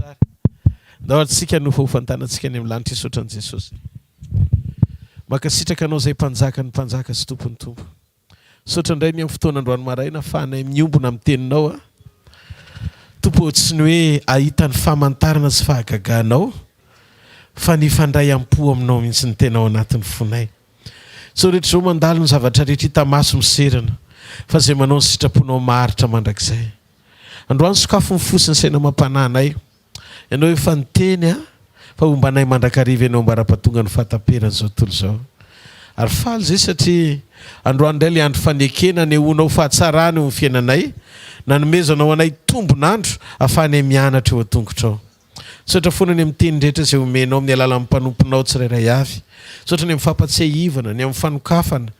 tsara. Ndao atsika no fahofantanantsika ny am'lanitra isotran' Jesosy. Makasitraka anao zay mpanjaka ny mpanjaka sy tompony tompo. Sotra indray ny amin'ny fotoanandroany maraina afahanay miombona amin'ny teninao a. Tompo tsy ny hoe ahita ny famantarana sy fahagaganao fa ny fandray am-po aminao mihitsy ny tenao anatin'ny fonay. So rehetra zao mandalo ny zavatra rehetra hita maso miserana fa zay manao ny sitraponao maharitra mandrakizay. Androany sokafo mifosiny saina mampananay. Ianao efa niteny a fa ombanay mandrakariva ianao mbara-pahatonga ny fahataperana zao tontolo zao. Ary faly zay satria androany indray le andro fanekena nehoanao fahatsarany eo amin'ny fiainanay, nanomezanao anay tombonandro ahafahanay mianatra eo an-tongotrao. Sotra foana ny amin'ny teny rehetra izay omenao amin'ny alalan'ny mpanomponao tsirairay avy. Sotra ny amin'ny fampatsiahivana, ny amin'ny fanokafana,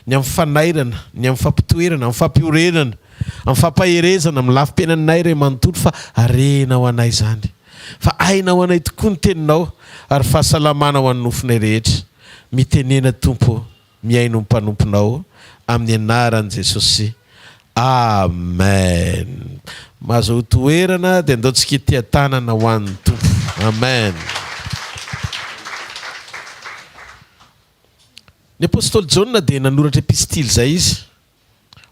ny amin'ny fanairana, ny amin'ny fampitoerana, amin'ny fampiorenana, amin'ny fampaherezana, amin'ny lafim-piainanay ray manontolo fa arenao anay zany. Fa ainao anay tokoa ny teninao ary fahasalamana ho an'ny nofonay rehetra. Mitenena Tompo, miaino ny mpanomponao amin'ny anaran'i Jesosy. Amen. Mahazo toerana dia andaontsika tia tanana ho an'ny Tompo. Amen. Ny apôstôly Jaona dia nanoratra epistily zay izy.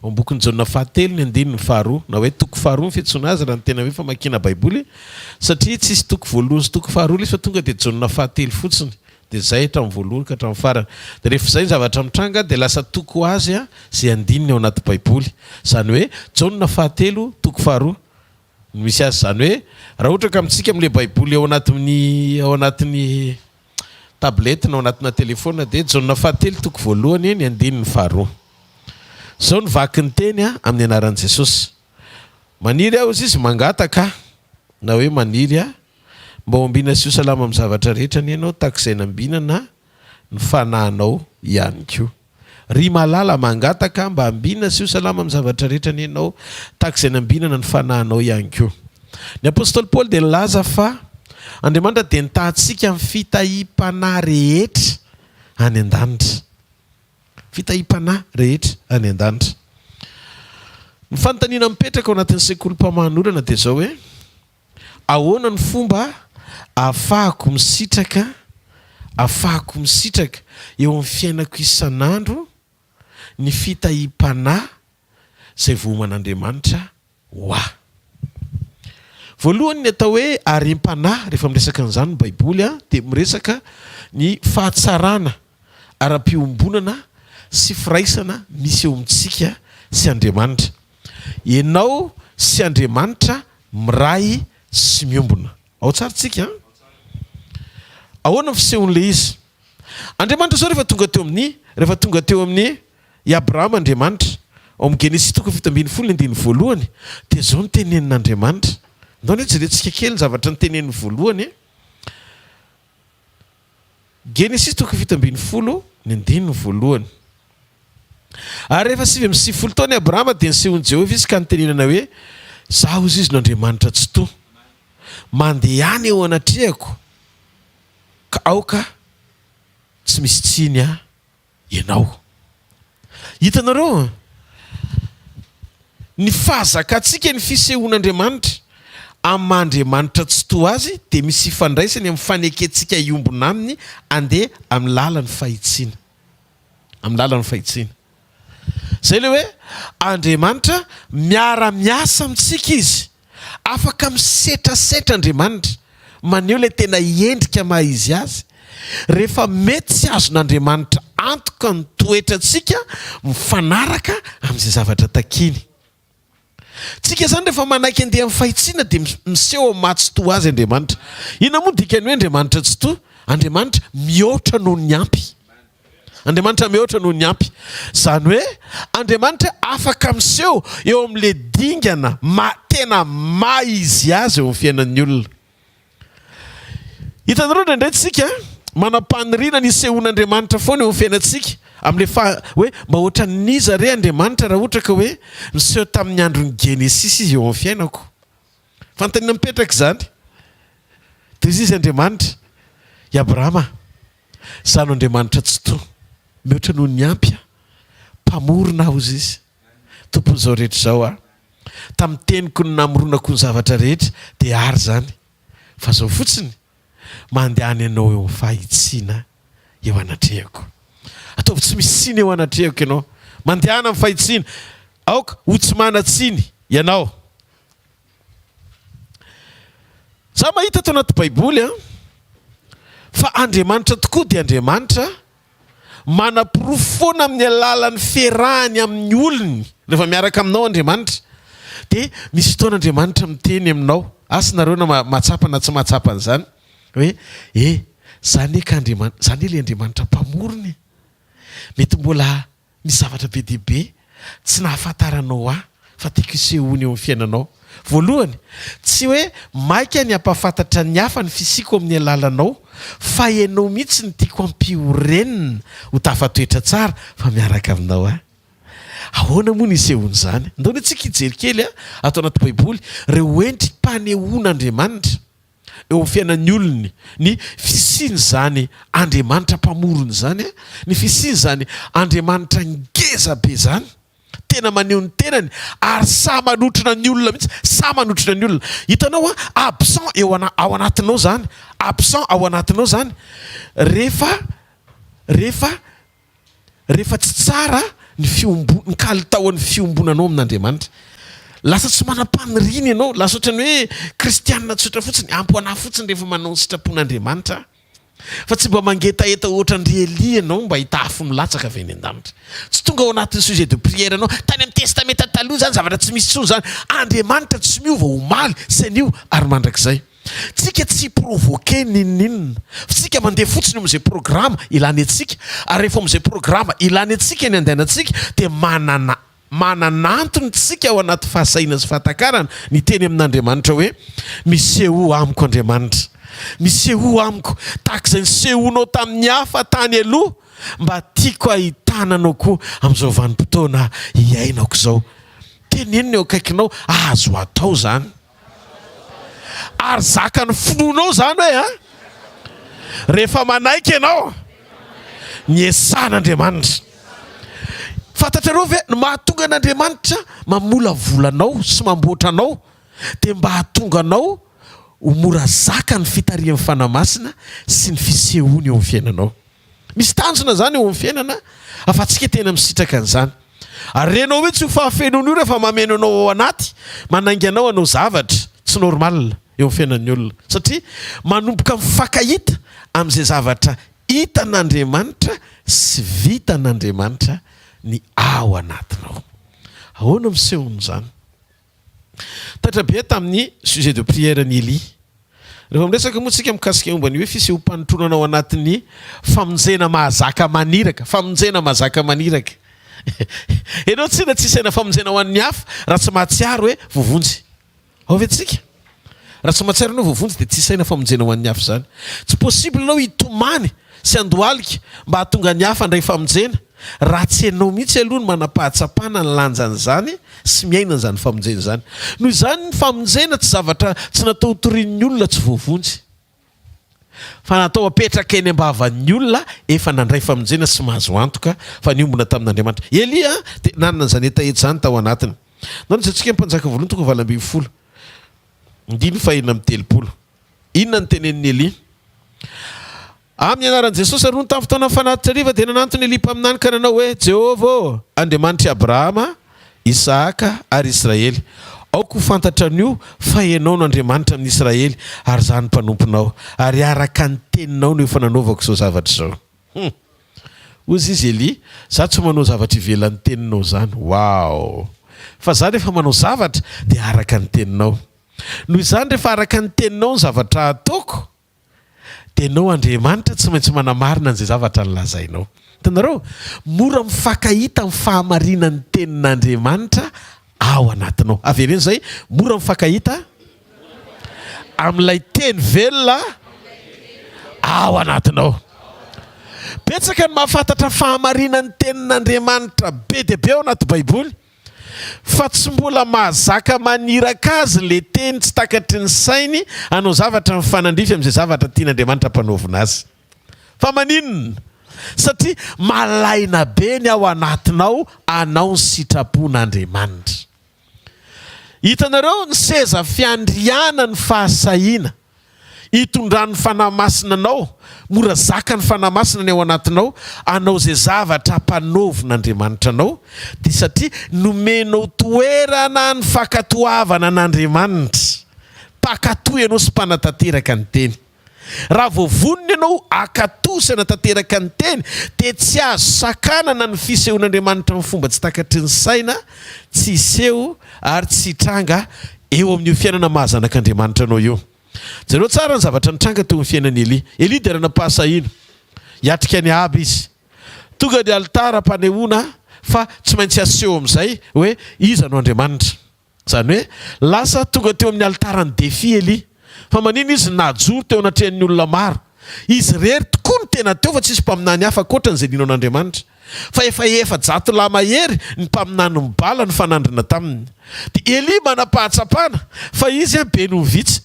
Ao bokin'ny Jaona fahatelo ny andininy faharoa, na hoe toko faharoa ny fiantsoana azy raha ny tena hoe famakiana Baiboly, satria tsisy toko voalohany sy toko faharoa ilay fa tonga dia Jaona fahatelo fotsiny. Dia zay hatramin'ny voalohany ka hatramin'ny farany. Dia rehefa zay ny zavatra mitranga dia lasa toko azy a zay andininy ao anaty Baiboly. Zany hoe Jaona fahatelo toko faharoa no misy azy. Zany hoe raha ohatra ka amintsika amin'ilay Baiboly ao anatin'ny tablety na ao anatina telefona dia Jaona fahatelo toko voalohany ny andininy faharoa. Zao ny vaky ny teny a amin'ny anaran'i Jesosy. Maniry aho izy mangataka na hoe maniry a mba hoambina sy ho salama amin'ny zavatra rehetra ny ianao takizay nambinana ny fanahinao ihany koa. Ry malala mangataka mba hambina sy ho salama amin'ny zavatra rehetra ny ianao takizay nambinana ny fanahinao ihany koa. Ny apôstôly Paoly dia nilaza fa Andriamanitra dia nitahantsika amin'ny fitahim-panahy rehetra any an-danitra. Fitahim-panahy rehetra any an-danitra. Ny fanontaniana mipetraka ao anatin'ny sekoly mpamahanorana dia zao hoe ahoana ny fomba ahafahako misitraka eo amin'ny fiainako isan'andro ny fitahim-panahy izay voaman'Andriamanitra ho ahy. Voalohany ny atao hoe arim-panahy rehefa miresaka an'izany ny Baiboly a dia miresaka ny fahatsarana ara-piombonana sy firaisana misy eo amintsika sy Andriamanitra. Ianao sy Andriamanitra miray sy miombona. Ao tsara tsika. Ahoana fisehoan'le izy? Andriamanitra zao rehefa tonga teo amin'ny i Abrahama Andriamanitra ao amin'ny Genesis 3:1 dia zao ny tenenin'Andriamanitra. Ndao ny jerentsika kely ny zavatra ny tenenin'ny voalohany. Genesis 3:1 ary rehefa 9 taona Abrahama dia nisehony Jehovah izy ka nitenenana hoe zaho izy n'Andriamanitra tsy toa mandehany eo anatrehako ka aoka tsy misy tsiny ianao. Hitanareo ny fahazakatsika ny fisehoan'Andriamanitra amin'Andriamanitra tsy toa azy dia misy ifandraisany amin'ny faneketsika iombona aminy andeha amin'ny lalan'ny fahitsiana. Amin'ny lalan'ny fahitsiana. Zay le hoe Andriamanitra miara-miasa amintsika izy. Afaka misetrasetra Andriamanitra maneho ilay tena endrika maha izy azy. Rehefa mety tsy azon'Andriamanitra antoka ny toetratsika mifanaraka amin'izay zavatra takiny. Tsika zany rehefa manaiky andeha amin'ny fahitsiana dia miseho matsy toa azy Andriamanitra. Inona moa dikany hoe Andriamanitra tsy toa? Andriamanitra mihoatra noho ny ampy. Andriamanitra mihoatra noho ny ampy. Zany hoe Andriamanitra afaka miseho eo amin'le dingana tena maha izy azy eo amin'ny fiainan'ny olona. Hitanareo indraindray tsika manam-paniriana ny sehoan'Andriamanitra foana eo amin'ny fiainantsika amin'le hoe mba ohatra niza re Andriamanitra raha ohatra ka hoe miseho tamin'ny andron'ny Genesis izy eo amin'ny fiainako. Fanontaniana mipetraka izany. Dia izy Andriamanitra i Abrahama zany Andriamanitra tsy toa. Mihoatra noho ny ampy mpamorona aho izy. Tompon'izao rehetra izao tamin'ny teniko ny namoronako ny zavatra rehetra dia ary zany. fa zao fotsiny mandehany anao eo fahitsiana eo anatrehako. Ataovy tsy misy tsiny eo anatrehako ianao, mandehana amin'ny fahitsiana. Aoka ho tsy mana-tsiny ianao. Za mahita tao anaty baiboly fa Andriamanitra tokoa dia Andriamanitra manam-pirofo foana amin'ny alalan'ny fiarahany amin'ny olony. Rehefa miaraka aminao Andriamanitra dia misy fotoana Andriamanitra miteny aminao. Asa nareo na mahatsapa na tsy mahatsapa an'izany hoe zany ka Andriamanitra, zany ilay Andriamanitra mpamorony. Mety mbola misy zavatra be dia be tsy nahafantaranao fa tiako isehony eo amin'ny fiainanao. Voalohany, tsy hoe maika ny ampahafantatra ny hafa ny fisiko amin'ny alalanao, fa ianao mihitsy ny tiako ampiorenina ho tafatoetra tsara fa miaraka aminao. Ahoana moa ny isehony zany? Ndao antsika hijery kely atao anaty baiboly reo endrim-panehoan'Andriamanitra eo amin'ny fiainan'ny olony, ny fisiany zany Andriamanitra mpamorony zany, ny fisiany zany Andriamanitra ngeza be zany, tena maneho ny tenany ary sa manotrina ny olona mihitsy, sa manotrina ny olona. Hitanao absent ao anatinao zany, absent ao anatinao zany rehefa tsy tsara ny ny kalitaon'ny fiombonanao amin'Andriamanitra. Lasa tsy manam-paniriana ianao, lasa ohatrany hoe kristianina tsotra fotsiny, ampoana fotsiny rehefa manao ny sitrapon'Andriamanitra. Fa tsy mba mangetaeta ohatran'ny Elia ianao mba hitafo milatsaka avy any an-danitra. Tsy tonga ao anatin'ny sujet de prière anao, tany amin'ny testamenta taloha zany zavatra tsy misy tsony zany. Andriamanitra tsy miova omaly sanio ary mandrakizay. Tsika tsy provoquer ninninna. Tsika mandeha fotsiny amin'izay programma ilany antsika, ary rehefa amin'izay programma ilany antsika ny andehanantsika dia mananantony tsika ao anaty fahasaina sy fahatakarana ny teny amin'Andriamanitra hoe miseho amiko Andriamanitra, miseho amiko tahak'izay nisehonao tamin'ny hafa tany aloha, mba tiako ahitananao koa amin'izao vanim-potoana iainako izao. Tenenina eo akaikinao, azo atao zany. Ary zaka ny finoanao zany hoe rehefa manaiky ianao ny esan'Andriamanitra. Fantatrareo ve ny mahatonga an'Andriamanitra mamola volanao sy mamboatra anao dia mba hahatonga anao ho mora zaka ny fitarian'ny fanamasina sy ny fisehony eo amin'ny fiainanao. Misy tanjona zany eo amin'ny fiainana, afa-tsika tena misitraka an'izany. Ary renao hoe tsy ho fahafenon'io rehefa mameno anao ao anaty, manainga anao anao zavatra tsy normal eo amin'ny fiainan'ny olona. Satria manomboka mifankahita amin'izay zavatra hitan'Andriamanitra sy vitan'Andriamanitra ny ao anatinao. Ahoana misehon'izany? Tatrabe tamin'ny sujet de prière ny Elia. Rehefa miresaka moa tsika mikasika momba ny hoe fisehom-panotronana ao anatin'ny famonjena mahazaka maniraka, famonjena mahazaka maniraka. Ianao tsina tsy saina famonjena ho an'ny hafa raha tsy mahatsiaro hoe vovonjy. Ao ve tsika? Raha tsy mahatsiaro anao vovonjy dia tsy saina famonjena ho an'ny hafa zany. Tsy possible anao hitomany sy andohalika mba hahatonga ny hafa ndray famonjena raha tsy ianao mihitsy aloha ny manam-pahatsapana ny lanjan'izany sy miaina n'izany famonjena zany. Noho izany ny famonjena tsy zavatra tsy natao torian'ny olona tsy voavonjy, fa natao apetraka eny ambavan'ny olona efa nandray famonjena sy mahazo antoka fa niombona tamin'Andriamanitra. Elia dia nanana an'izany etaeta zany tao anatiny. Nao nysetsika mpanjaka voalohany toko 2:20 ndiny fahenina amin'ny 30. Inona ny tenenin'ny Elia? Amin'ny anaran'i Jesosy ary ny tamin'ny fotoana fanatitra riva dia nanantony Elia mpaminany ka nanao hoe Jehovah Andriamanitra Abrahama, Isaka ary Israely, aoko ho fantatra an'io fa ianao no Andriamanitra amin'ny Israely ary zany mpanomponao ary araka ny teninao no efa nanaovako izao zavatra izao. Ozy izy Elia, za tsy manao zavatra ivelan'ny teninao zany. Wow! Fa za rehefa manao zavatra dia araka ny teninao. Noho izany rehefa araka ny teninao ny zavatra ataoko, dia ianao Andriamanitra tsy maintsy manamarina an'izay zavatra nilazainao. Hitanareo, mora mifankahita amin'ny fahamarinan'ny tenin'Andriamanitra ao anatinao. Avereny izay, mora mifankahita amin'ilay teny velona ao anatinao. Betsaka ny mahafantatra fahamarinan'ny tenin'Andriamanitra be dia be ao anaty baiboly, fa tsy mbola mahazaka maniraka azy le teny tsy takatry ny sainy anao zavatra mifanandrify amin'izay zavatra tian'Andriamanitra mpanaovina azy. Fa maninona? Satria malaina be ny ao anatinao anao ny sitrapon'Andriamanitra. Hitanareo ny seza fiandriana ny fahasahiana hitondrany fanahy masina anao, mora zaka ny fanahy masina ny ao anatinao, anao zay zavatra hampanaovin'Andriamanitra anao, dia satria nomenao toerana ny fankatoavana an'Andriamanitra, mpakatoy ianao sy mpanatanteraka ny teny. Raha voavonina ianao akatosana tanteraka ny teny, dia tsy azo sakanana ny fisehon'Andriamanitra amin'ny fomba tsy takatry ny saina, tsy iseho ary tsy hitranga eo amin'io fiainana mahazanak'Andriamanitra anao io. Zareo tsara ny zavatra nitranga teo amin'ny fiainan'i Eli dia ranam-pahasahina, hiatrika ny aby izy, tonga ny alitara mpanehoana fa tsy maintsy aseho amin'izay hoe iza no Andriamanitra. Zany hoe lasa tonga teo amin'ny alitara ny defi Eli, fa manino izy najoro teo anatrehan'ny olona maro, izy rery tokoa ny tena teo fa tsisy mpaminany hafa koatra n'izay nino an'Andriamanitra, fa efa 700 mahery ny mpaminany mibala ny fanandrina taminy. Dia Eli manam-pahatsapana fa izy be noho vitsy,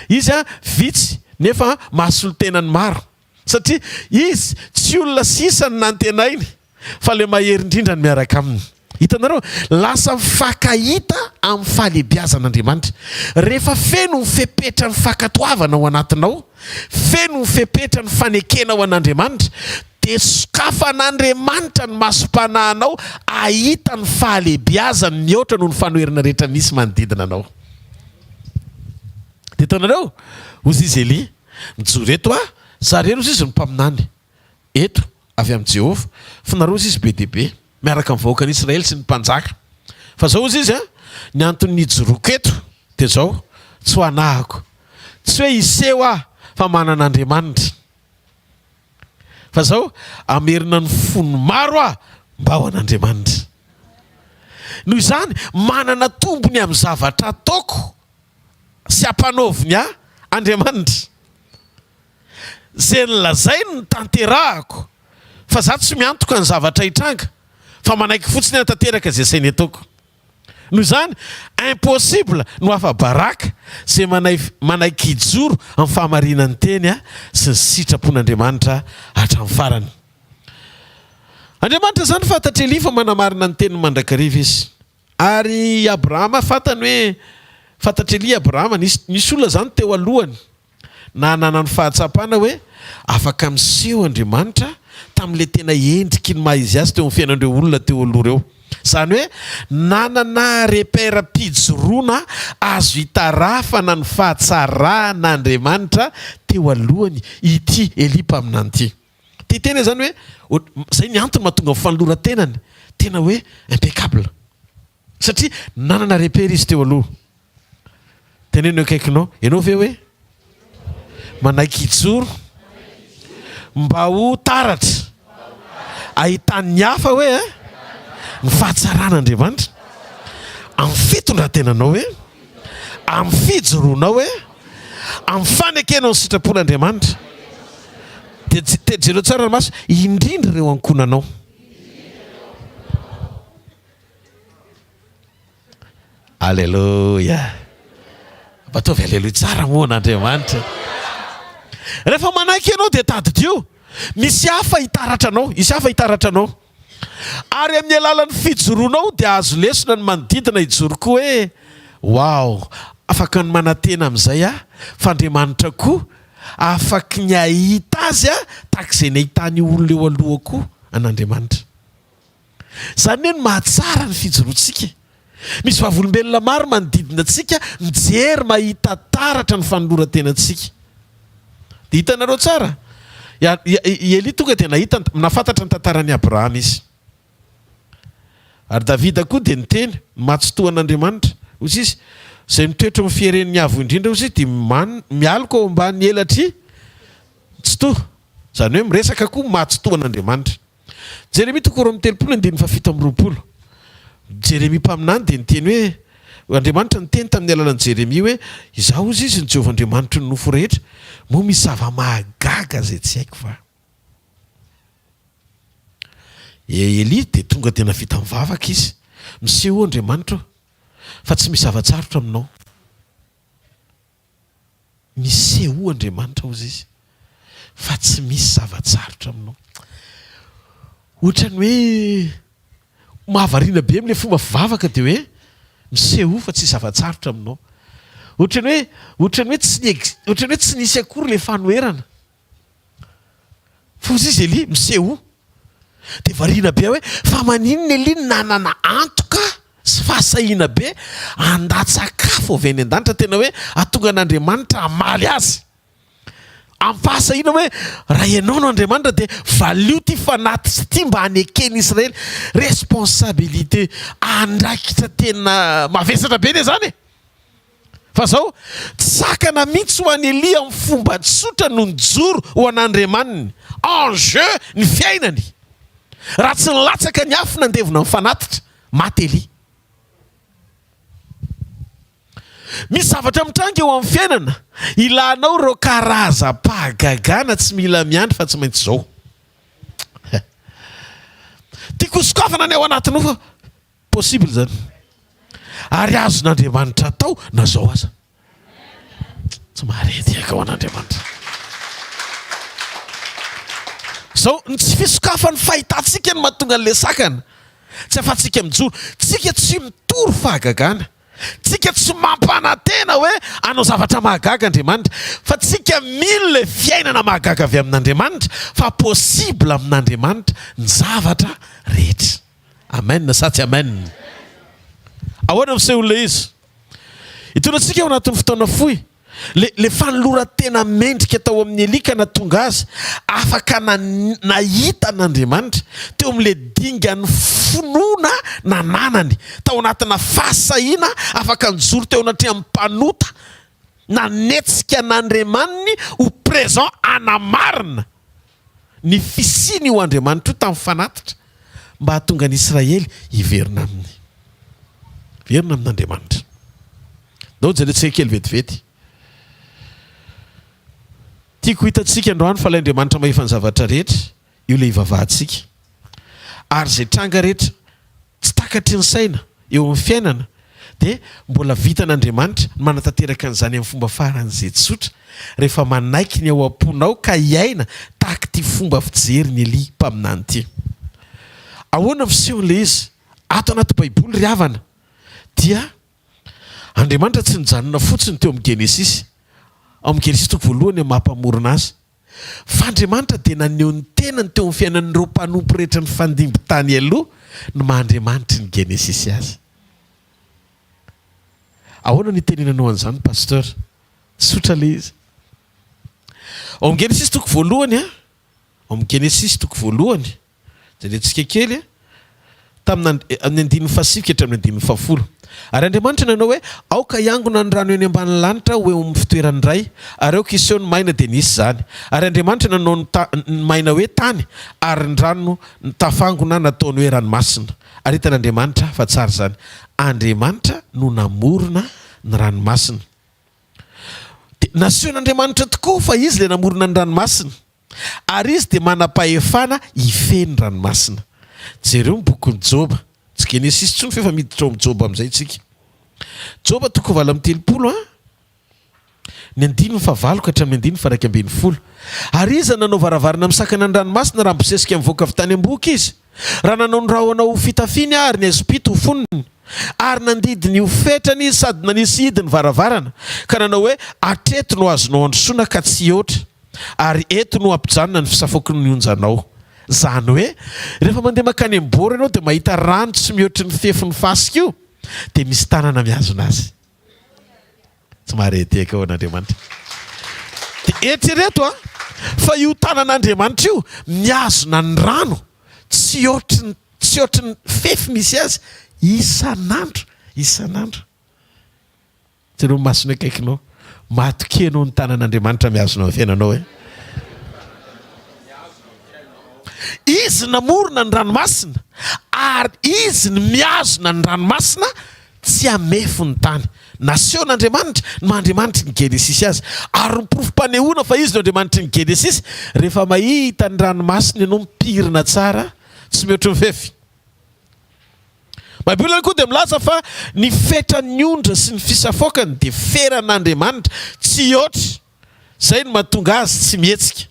izy vitsy nefa mahasolo tenany maro, satria izy tsy olona sisa ny nantenainy fa le mahery indrindra ny miaraka aminy. Hitanareo, lasa mifankahita amin'ny fahalebiazan'Andriamanitra. Rehefa feno ny fepetra ny fankatoavana ao anatinao, feno ny fepetra ny fanekena ao an'Andriamanitra, dia sokafan'Andriamanitra ny masom-panahinao ahita ny fahalebiazany mihoatra noho ny fanoherana rehetra misy manodidina anao. Dia hitanareo, ozy izy Eli mijoro eto zareo ozy izy ny mpaminany eto avy amin'ny Jehovah, fa nareo ozy izy be dia be miaraka amin'ny vahoakan'Israely sy ny mpanjaka. Fa zao izy izy ny antony nijoroako eto dia zao, tsy ho anahako, tsy hoe iseho fa manan'Andriamanitra, fa zao amerina ny fony maro mba ho an'Andriamanitra. Noho izany manana tombony amin'ny zavatra ataoko sy hampanaoviny Andriamanitra. Zay nilazainy ny tanterahako, fa za tsy miantoka ny zavatra hitranga, fa manaiky fotsiny hanatanteraka zay sainy ataoko. Noho izany impossible no hafa-baraka zay manaiky hijoro amin'ny fahamarinan'ny teny sy ny sitrapon'Andriamanitra hatramin'ny farany. Andriamanitra zany fantatra Eli fa manamarina ny teny mandrakariva izy, ary Abrahama fantany hoe fantatra Eli Abrahama nisy olona zany teo alohany nanana ny fahatsapana hoe afaka miseho Andriamanitra tamin'le tena endriky ny maha izy azy teo amin'ny fiainan'ireo olona teo aloha reo. Zany hoe nanana repera-pijoroana azo hitarafana ny fahatsarahan'Andriamanitra teo alohany ity Eli mpaminany ity. Ty tena zany hoe zay ny antony mahatonga amin'ny fanoloran-tenany tena hoe impeccable, satria nanana repera izy teo aloha. Teneno akaikinao, ianao ve hoe manaiky hijoro mba ho taratra ahitany hafa hoe ny fahatsaran'Andriamanitra amin'ny fitondran-tenanao hoe amin'ny fijoroanao hoe amin'ny fanekenao ny sitrapon'Andriamanitra. Dia jereo tsara maso indrindra ireo ankonanao. Alleluia, ataovy alleluia tsara moa n'Andriamanitra. Rehefa manaiky ianao dia tadidio, misy hafa hitaratra anao, misy hafa hitaratra anao, ary amin'ny alalan'ny fijoroanao dia azo lesona ny manodidina hijoro koa hoe wow, afaka ny manantena amin'izay fa Andriamanitra koa afaka ny ahita azy takizay nahitany olona eo aloha koa an'Andriamanitra. Zany hoe ny mahatsara ny fijoroantsika. Misy vavolombelona maro manodidina antsika mijery mahita taratra ny fanoloran-tenantsika. Dia hitanareo tsara, Eli tonga dia nahita nafantatra ny tantaran'i Abrahama izy. Ary Davida koa dia niteny matsotoa an'Andriamanitra ozy izy, zay mitoetra amin'ny fiheren'ny avo indrindra ozy dia mialoko ao ambany elatry tsy toa. Zany hoe miresaka koa matsotoa an'Andriamanitra. Jeremia 3:7-20. Jeremia mpaminany dia niteny hoe Andriamanitra niteny tamin'ny alalan'i Jeremia hoe izaho ozy izy ny Jehovah Andriamanitra ny nofo rehetra, moa misy zava-mahagaga zay tsy haiko fa. Eli dia tonga dia navita mivavaka izy, miseho Andriamanitra fa tsy misy zava-tsarotra aminao. Miseho Andriamanitra ozy izy fa tsy misy zava-tsarotra aminao. Ohatrany hoe mahavariana be amin'ilay fomba fivavaka dia hoe miseho fa tsy zava-tsarotra aminao. ohatrany hoe tsy nisy akory le fanoerana fa izy Eli miseho de variana be hoe fa maninona Eli nanana antoka sy fahasahiana be andatsakafo avy any an-danitra tena hoe atonga an'Andriamanitra amaly azy amin'ny fahasahiana hoe raha ianao no Andriamanitra de valio ty fanaty ty mba hanekeny Israely responsabilité andraikitra tena mavesatra be ne zany fa zao tsakana mihitsy ho an'ny Eli amin'ny fomba tsotra no njoro ho an'Andriamaniny enjeu ny fiainany raha tsy nilatsaka ny afo nandevona amin'ny fanatitra maty Eli. Misy zavatra mitranga eo amin'ny fiainana ilanao reo karazam-pahagagana tsy mila miandry fa tsy maintsy zao tiako sokafana ny ao anatiny fa possible zany ary azon'Andriamanitra atao na zao aza tsy marety aka ho an'Andriamanitra zao tsy fisokafany fahitantsika no mahatonga an'le sakana tsy afatsika mijoro tsika tsy mitory fahagagana tsika tsy mampanantena hoe anao zavatra mahagaga Andriamanitra fa tsika mila le fiainana mahagaga avy amin'Andriamanitra fa possible amin'Andriamanitra ny zavatra rehetra. Amen na sa tsy amen. Ahoana misehoana izy hitondra antsika ao anatin'ny fotoana fohy le fanolora tena mendrika tao amin'ny Eli ka natonga azy afaka nahita n'Andriamanitra teo amin'le dingany finoana nananany tao anatina fahasahiana afaka njoro teo anatry amin'ny mpanota nanetsika n'Andriamaniny ho présent anamarina ny fisiny ho Andriamanitra io tamin'ny fanatitra mba hahatonga ny Israely hiverina amin'Andriamanitra. Dao jerentsika kely vetivety tiako hitantsika androany fa l'Andriamanitra mahefany zavatra rehetra io le hivavahantsika ary zay tranga rehetra tsy takatry ny saina eo amin'ny fiainana de mbola vita n'Andriamanitra manatanteraka an'izany amin'ny fomba faran'izay tsotra rehefa manaiky ny ao am-ponao ka hiaina tahaka ty fomba fijery ny Eli mpaminany ty. Ahoana fisehoan'le izy ato anaty baiboly ry havana dia Andriamanitra tsy nijanona fotsiny teo amin'ny Genesis amin'ny Genesis toko voalohany mampamorona azy fa Andriamanitra dia naneho ny tenany teo amin'ny fiainan'ireo mpanompo rehetra ny fandimby tany aloha no maha-Andriamanitra ny Genesis azy. Ahoana ny tenenanao an'izany pasteur? Tsotra le izy ao amin'ny Genesis toko voalohany ao amin'ny Genesis toko voalohany jerentsika kely tamin'ny andininy fahasivika hatramin'ny andininy fahafolo ary Andriamanitra nanao hoe aoka hiangona ny rano eny ambany lanitra ho eo amin'ny fitoerany iray ary aoka iseho ny maina dia nisy zany ary Andriamanitra nanao ny maina hoe tany ary ny rano tafangona nataony hoe ranomasina ary hitan'Andriamanitra fa tsara zany. Andriamanitra no namorona ny ranomasina nasehon'Andriamanitra tokoa fa izy le namorona ny ranomasina ary izy dia manam-pahefana hifeny ranomasina. Jereo ny bokin'ny Joba tsy Genesis tsony fa miditra ao amin'ny Joba amin'izay tsika. Joba toko 7 ny andininy fahavalo ka hatramin'ny andininy faha 120 ary izy nanao varavarana misakana ny ranomasina raha mbosesika mivoaka avy tany am-boka izy raha nanao ny rahona ho fitafiny ary ny Ezipita ho foniny ary nandidiny ho fetrany sady nanisy hidiny varavarana ka nanao hoe atreto no azonao androsoana ka tsy oatra ary eto no ampijanona ny fisafoky ny onjanao. Zany hoe rehefa mandeha makany am-boro ianao dia mahita rano tsy mihoatry ny fefin'ny fasika io dia misy tanana miazona azy. Tsy mahareteka ao an'Andriamanitra. Dia eritrereto fa io tanan'Andriamanitra io miazona ny rano tsy ohatry ny fefy misy azy isan'andro. Jereo masona akaikinao matokenao ny tanan'Andriamanitra miazona amin'ny fiainanao izy namorona ny ranomasina ary izy ny miazona ny ranomasina tsy hamefy ny tany. Nasehon'Andriamanitra no maha-Andriamanitra ny Genesis azy ary niporofom-panehoana fa izy no Andriamanitra ny Genesis rehefa mahita ny ranomasina ianao mipirina tsara tsy mihoatry ny fefy. Baiboly koa dia milaza fa ny fetran'ny ondra sy ny fisafokany dia feran'Andriamanitra tsy ohatry zay no mahatonga azy tsy mihetsika.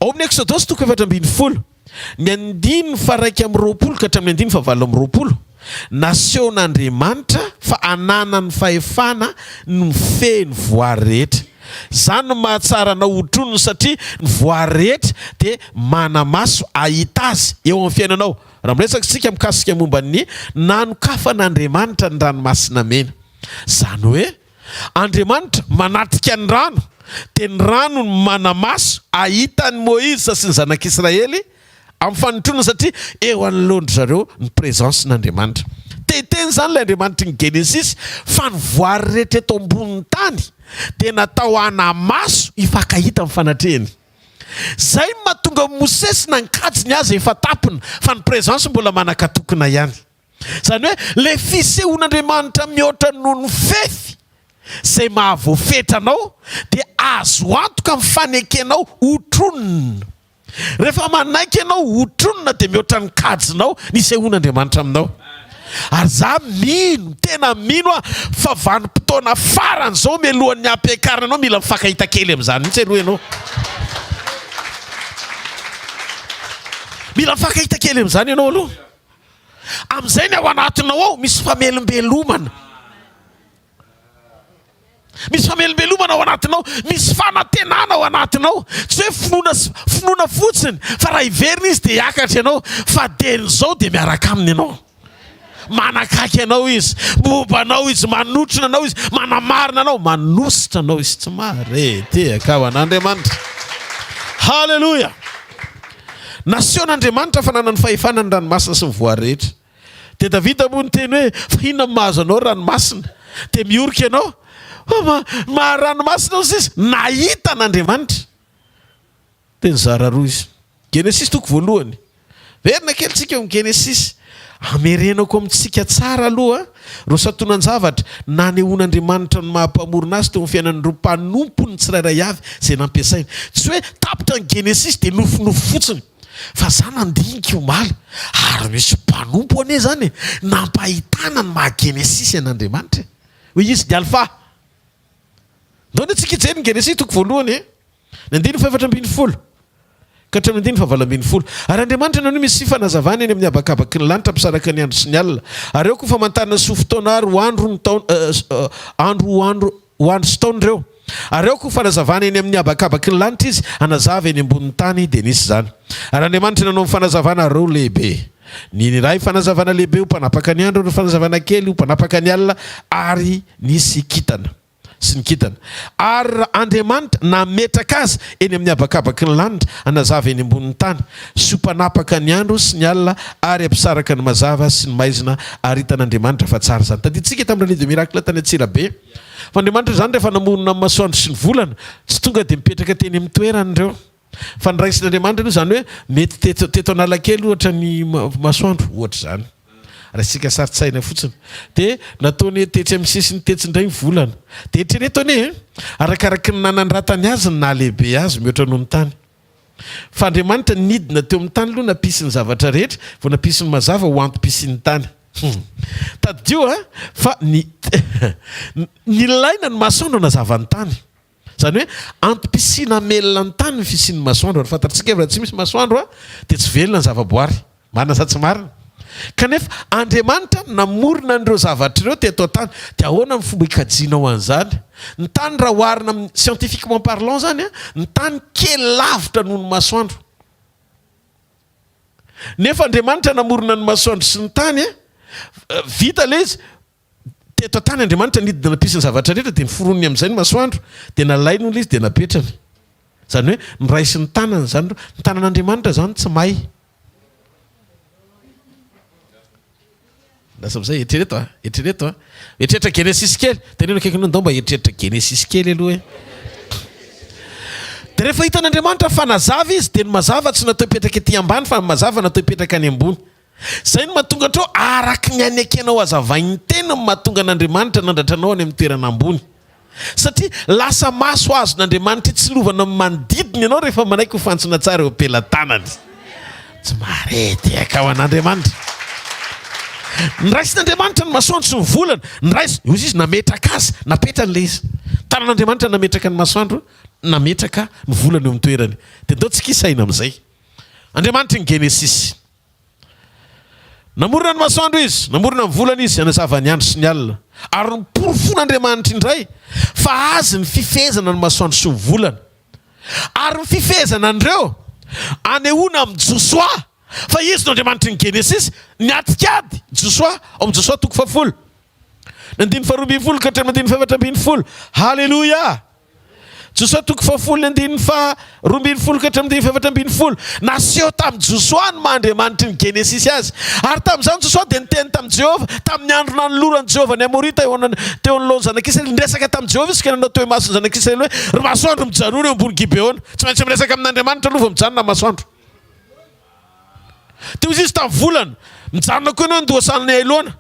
Ao amin'ny Exodus toko 7:20 ny andininy faha 120 ka hatramin'ny andininy faha 20 nasehon'Andriamanitra fa ananany fahefana no mifeny voary rehetra. Zany no mahatsara na otronony satria ny voary rehetra dia manamaso ahita azy eo amin'ny fiainanao. Raha miresaka sika mikasika momba ny nanokafan'Andriamanitra ny ranomasina mena. Zany hoe Andriamanitra manatrika ny rano dia ny rano no manamaso ahita ny Moïse sy ny zanak'Israely amin'ny fanontronana satria eo anoloandry zareo ny présence n'Andriamanitra. Teteny zany ilay Andriamanitra ny Genesis fa ny voary rehetra eto ambonin'ny tany dia natao hanamaso hifankahita amin'ny fanatrehany. Zay mahatonga Mosesy nankajy ny azy efa tapony fa ny présence mbola manakatokona ihany. Zany hoe le fisehoan'Andriamanitra mihoatra noho ny fefy zay mahavoafetranao dia azo antoka amin'ny fanekenao otronona. Rehefa manaiky ianao otronona dia mihoatra ny kajinao ny sehoan'Andriamanitra aminao. Ary za mino, tena mino fa vanim-potoana farany zao mialohan'ny ampiakarina anao mila mifankahita kely amin'izany mihitsy aloha ianao. Mila mifankahita kely amin'izany ianao aloha. Amin'izay ny ao anatinao ao misy famelombelomana. Misy famelombelomana ao anatinao, misy fanantenana ao anatinao. Tsy hoe finoana fotsiny fa raha hiverina izy dia hiakatra ianao fa den'izao dia miaraka aminy ianao. Manakaiky anao izy, mombanao izy, manotrona anao izy, manamarina anao, manositra anao izy. Tsy marety ho an'Andriamanitra. Halleluja. Nasehon'Andriamanitra fa nanana ny fahefana ny ranomasina sy ny voary rehetra. Dia Davida moa ny teny hoe fa inona mahazo anao ranomasina? Dia miorika ianao, ranomasina izy nahita n'Andriamanitra. Dia nizara roa izy. Genesis toko voalohany. Verina kely tsika eo amin'ny Genesis. Amerenako amintsika tsara aloha ro satonan-javatra nanehoan'Andriamanitra ny mahampamorona azy teo amin'ny fiainan'ireo mpanompony tsirairay avy izay nampiasainy. Tsy hoe tapitra ny Genesis dia nofinofo fotsiny fa za nandinika omaly ary misy mpanompo ane zany nampahitana ny maha-Genesis an'Andriamanitra hoe izy dia alfa. Ndao antsika hijery ny Genesis toko voalohany ny 4:7 ka hatramin'ny 9:7. Ary Andriamanitra nanohy misy fanazavana eny amin'ny habakabaky ny lanitra ampisaraka ny andro sy ny alina. Ary eo koa famantarana sy fotoana ary andro sy taon'ireo. Ary eo koa fanazavana eny amin'ny habakabaky ny lanitra izy hanazava eny ambonin'ny tany dia nisy zany. Ary Andriamanitra nanao ny fanazavana roa lehibe. Ny iray fanazavana lehibe ho mpanapaka ny andro, ny fanazavana kely ho mpanapaka ny alina ary nisy kintana sy ny kintana. Ary Andriamanitra nametraka azy eny amin'ny habakabaky ny lanitra hanazava eny ambonin'ny tany sy ho mpanapaka ny andro sy ny alina ary ampisaraka ny mazava sy ny maizina ary hitan'Andriamanitra fa tsara zany. Taditsika tamin'ny de miracle tany Antsirabe. Fa Andriamanitra zany rehefa namorona amin'ny masoandro sy ny volana tsy tonga dia mipetraka teny amin'ny toerany ireo. Fa ny raisin'Andriamanitra aloha zany hoe mety teto Analakely ohatra ny masoandro ohatra zany. Raha isika saritsaina fotsiny dia nataony tetry amin'ny sisiny tetsindray ny volana. Dia eritrereto anie arakaraky ny nanandratany azy ny nahalehibe azy mihoatra noho ny tany. Fa Andriamanitra nidina teo amin'ny tany aloha nampisy ny zavatra rehetra vao nampisy ny mazava ho antom-pisian'ny tany. Tadio fa ny ilaina ny masoandro nazavany tany. Zany hoe antom-pisina melona ny tany ny fisian'ny masoandro. Ary fantatsika raha tsy misy masoandro dia tsy velona ny zavaboary. Marina sa tsy marina? Kanefa Andriamanitra namorona an'ireo zavatra ireo teto tany dia ahoana ny fomba hikajianao an'izany? Ny tany raha oharina amin'ny scientifiquement parlant zany ny tany kely lavitra noho ny masoandro. Nefa Andriamanitra namorona ny masoandro sy ny tany vita le izy teto tany Andriamanitra nidina nampisy ny zavatra rehetra dia niforoniny amin'izay ny masoandro dia nalainy olo izy dia napetrany. Zany hoe ny raisy ny tanany zany ny tanan'Andriamanitra zany tsy may. Lasa amin'izay eritrereto eritreretra Genesis kely teneno akaiky anao ndao mba eritreretra Genesis kely aloha dia rehefa hitan'Andriamanitra fa nazava izy dia ny mazava tsy natao hipetraka ety ambany fa ny mazava natao hipetraka any ambony. Zay no mahatonga antreo araky ny anekenao azavainy tena no mahatonga an'Andriamanitra nandratranao any amin'ny toerana ambony. Satria lasa maso azo n'Andriamanitra tsy lovana manodidina ianao rehefa manaiky ho fantsona tsara eo ampelantanany. Tsy marety ho an'Andriamanitra. Ny raisin'Andriamanitra ny masoandro sy ny volana, ny raisy izy nametraka azy, napetrany le izy. Tanan'Andriamanitra nametraka ny masoandro, nametraka ny volana eo amin'ny toerany. Dia ndao tsika isaina amin'izay. Andriamanitra ny Genesis namorona ny masoandro izy, namorona ny volana izy, anazava ny andro sy ny alina. Ary niporofon'Andriamanitra indray fa azy ny fifezana ny masoandro sy ny volana. Ary ny fifezana an'ireo anehoana amin'ny Josoa, fa izy no Andriamanitra ny Genesis, ny atikady Josoa, ao amin'ny Josoa 10. Ny 12 ka hatramin'ny 17. Halleluja. Josoa 10 fa 12 ka hatramin'ny 17. Naseho tamin'ny Josoa ny Andriamanitra ny Genesis azy. Ary tamin'izany Josoa dia niteny tamin'i Jehova tamin'ny andro nanoloran'i Jehova ny Amorita teo anoloan'ny zanak'Israely, niresaka tamin'i Jehova izy ka nanao teo imason'ny zanak'Israely hoe ry masoandro mijanona eo ambony Gibeona. Tsy maintsy miresaka amin'Andriamanitra aloha vao mijanona masoandro. Teo izy tamin'ny volana mijanona koa ianao ndoasan'ny Elona.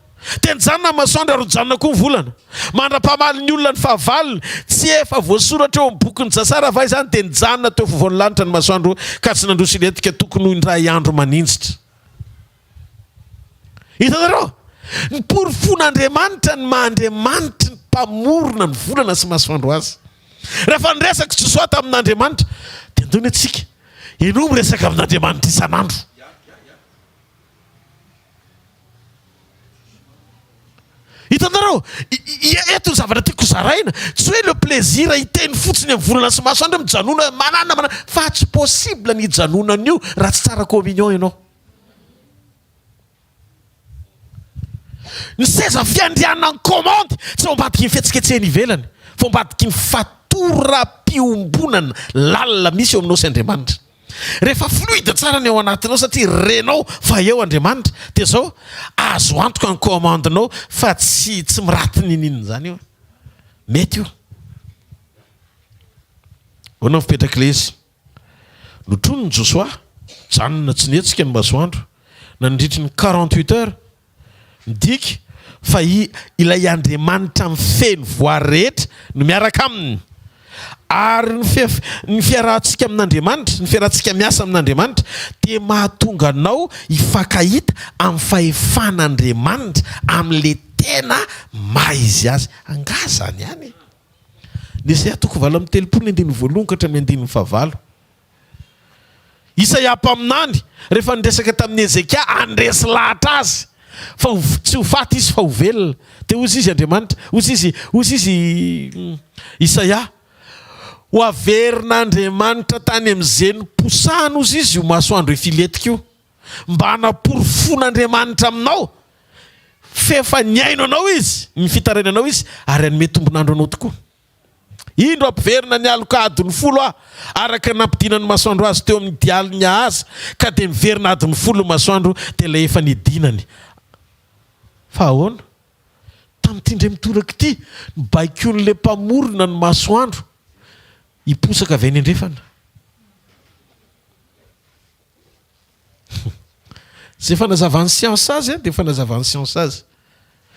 Dia nijanona masoandro ary mijanona koa ny volana. Mandra-pamaly ny olona ny fahavaliny, tsy efa voasoratra eo amin'ny bokin'ny Jasara va izany, dia nijanona teo fovoan'ny lanitra ny masoandro ka tsy nandroso iletika tokony ho indray andro maninjitra. Hitanareo, ny porofon'Andriamanitra ny maha-Andriamanitra ny mpamorona ny volana sy masoandro azy. Rehefa niresaka Josoa tamin'Andriamanitra dia ndony antsika ianao miresaka amin'Andriamanitra isan'andro. Hitanareo, eto ny zavatra tiako zaraina, tsy hoe le plaisir hiteny fotsiny amin'ny volana sy masoandro mijanona manana fa tsy possible ny hijanona an'io raha tsy tsara communion ianao. Ny seza fiandrianana ny commande tsy ambadiky ny fihetsiketsehany ivelany, fa ambadiky ny fatoram-piombonana lalina misy eo aminao sy Andriamanitra. Rehefa fluide tsara ny ao anatinao satria renao fa eo Andriamanitra, dia zao azo antoka ny commandinao fa tsy miraty ninina zany io. Mety io. Hoana ny fipetraka ilay izy. Notrony ny Josoa, janona tsy nihetsika ny masoandro, nandritry ny 48 heures, midika fa ilay Andriamanitra mifeny voary rehetra no miaraka aminy. Ary ny fiarahantsika amin'Andriamanitra, ny fiarahantsika miasa amin'Andriamanitra dia mahatonga anao hifankahita amin'ny fahefan'Andriamanitra amin'ilay tena maha izy azy. Anga zany ihany. Isaia 7:1 ka hatramin'ny 9. Isaia mpaminany rehefa niresaka tamin'ny Ezekia andresy lahatra azy fa tsy ho faty izy fa ho velona. Dia hozy izy Andriamanitra, hozy izy Isaia, ho averin'Andriamanitra tany amin'izay posahana ozy izy io masoandro ifiletika io, mba hanaporofon'Andriamanitra aminao, fefa nyaino anao izy, ny fitarainanao izy, ary hanome tombonandro anao tokoa. Indro ampiverina ny aloka adiny 10 araka nampidinany masoandro azy teo amin'ny dialiny azy, ka dia miverina adiny 10 masoandro dia ilay efa nidinany. Fa ahoana? Tamin'ity indray mitoraka ity, baikoan'ilay mpamorona ny masoandro hiposaka avy any andrefana. Zay fanazavany siansa azy dia fanazavany siansa azy.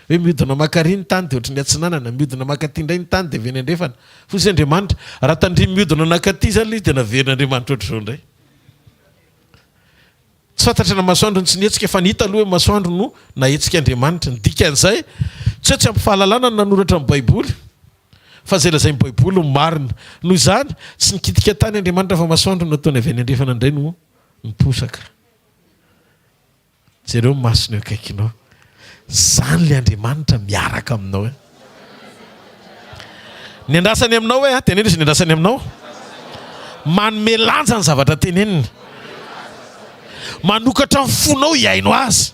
Hoe miodina makary ny tany dia ohatry ny atsinanana, miodina makaty indray ny tany dia avy any andrefana. Fa izy Andriamanitra, raha tandrimy miodina nakaty zany izy dia naverin'Andriamanitra ohatr' izao indray. Tsy fantatra na masoandro ny tsy nihetsika fa nihita aloha hoe masoandro no nahetsika Andriamanitra. Ny dikan'izay tsy hoe tsy ampifahalalana ny nanoratra amin'ny Baiboly, fa zay lazay Baiboly ny marina. Noho izany tsy nikitika tany Andriamanitra fa masoandro nataony avy any andrefana indray no miposaka. Jereo masony eo akaikinao, zany le Andriamanitra miaraka aminao. Ny andrasany aminao hoe tenena izy ny andrasany aminao, manome lanja ny zavatra tenenina, manokatra ny fonao hiaino azy,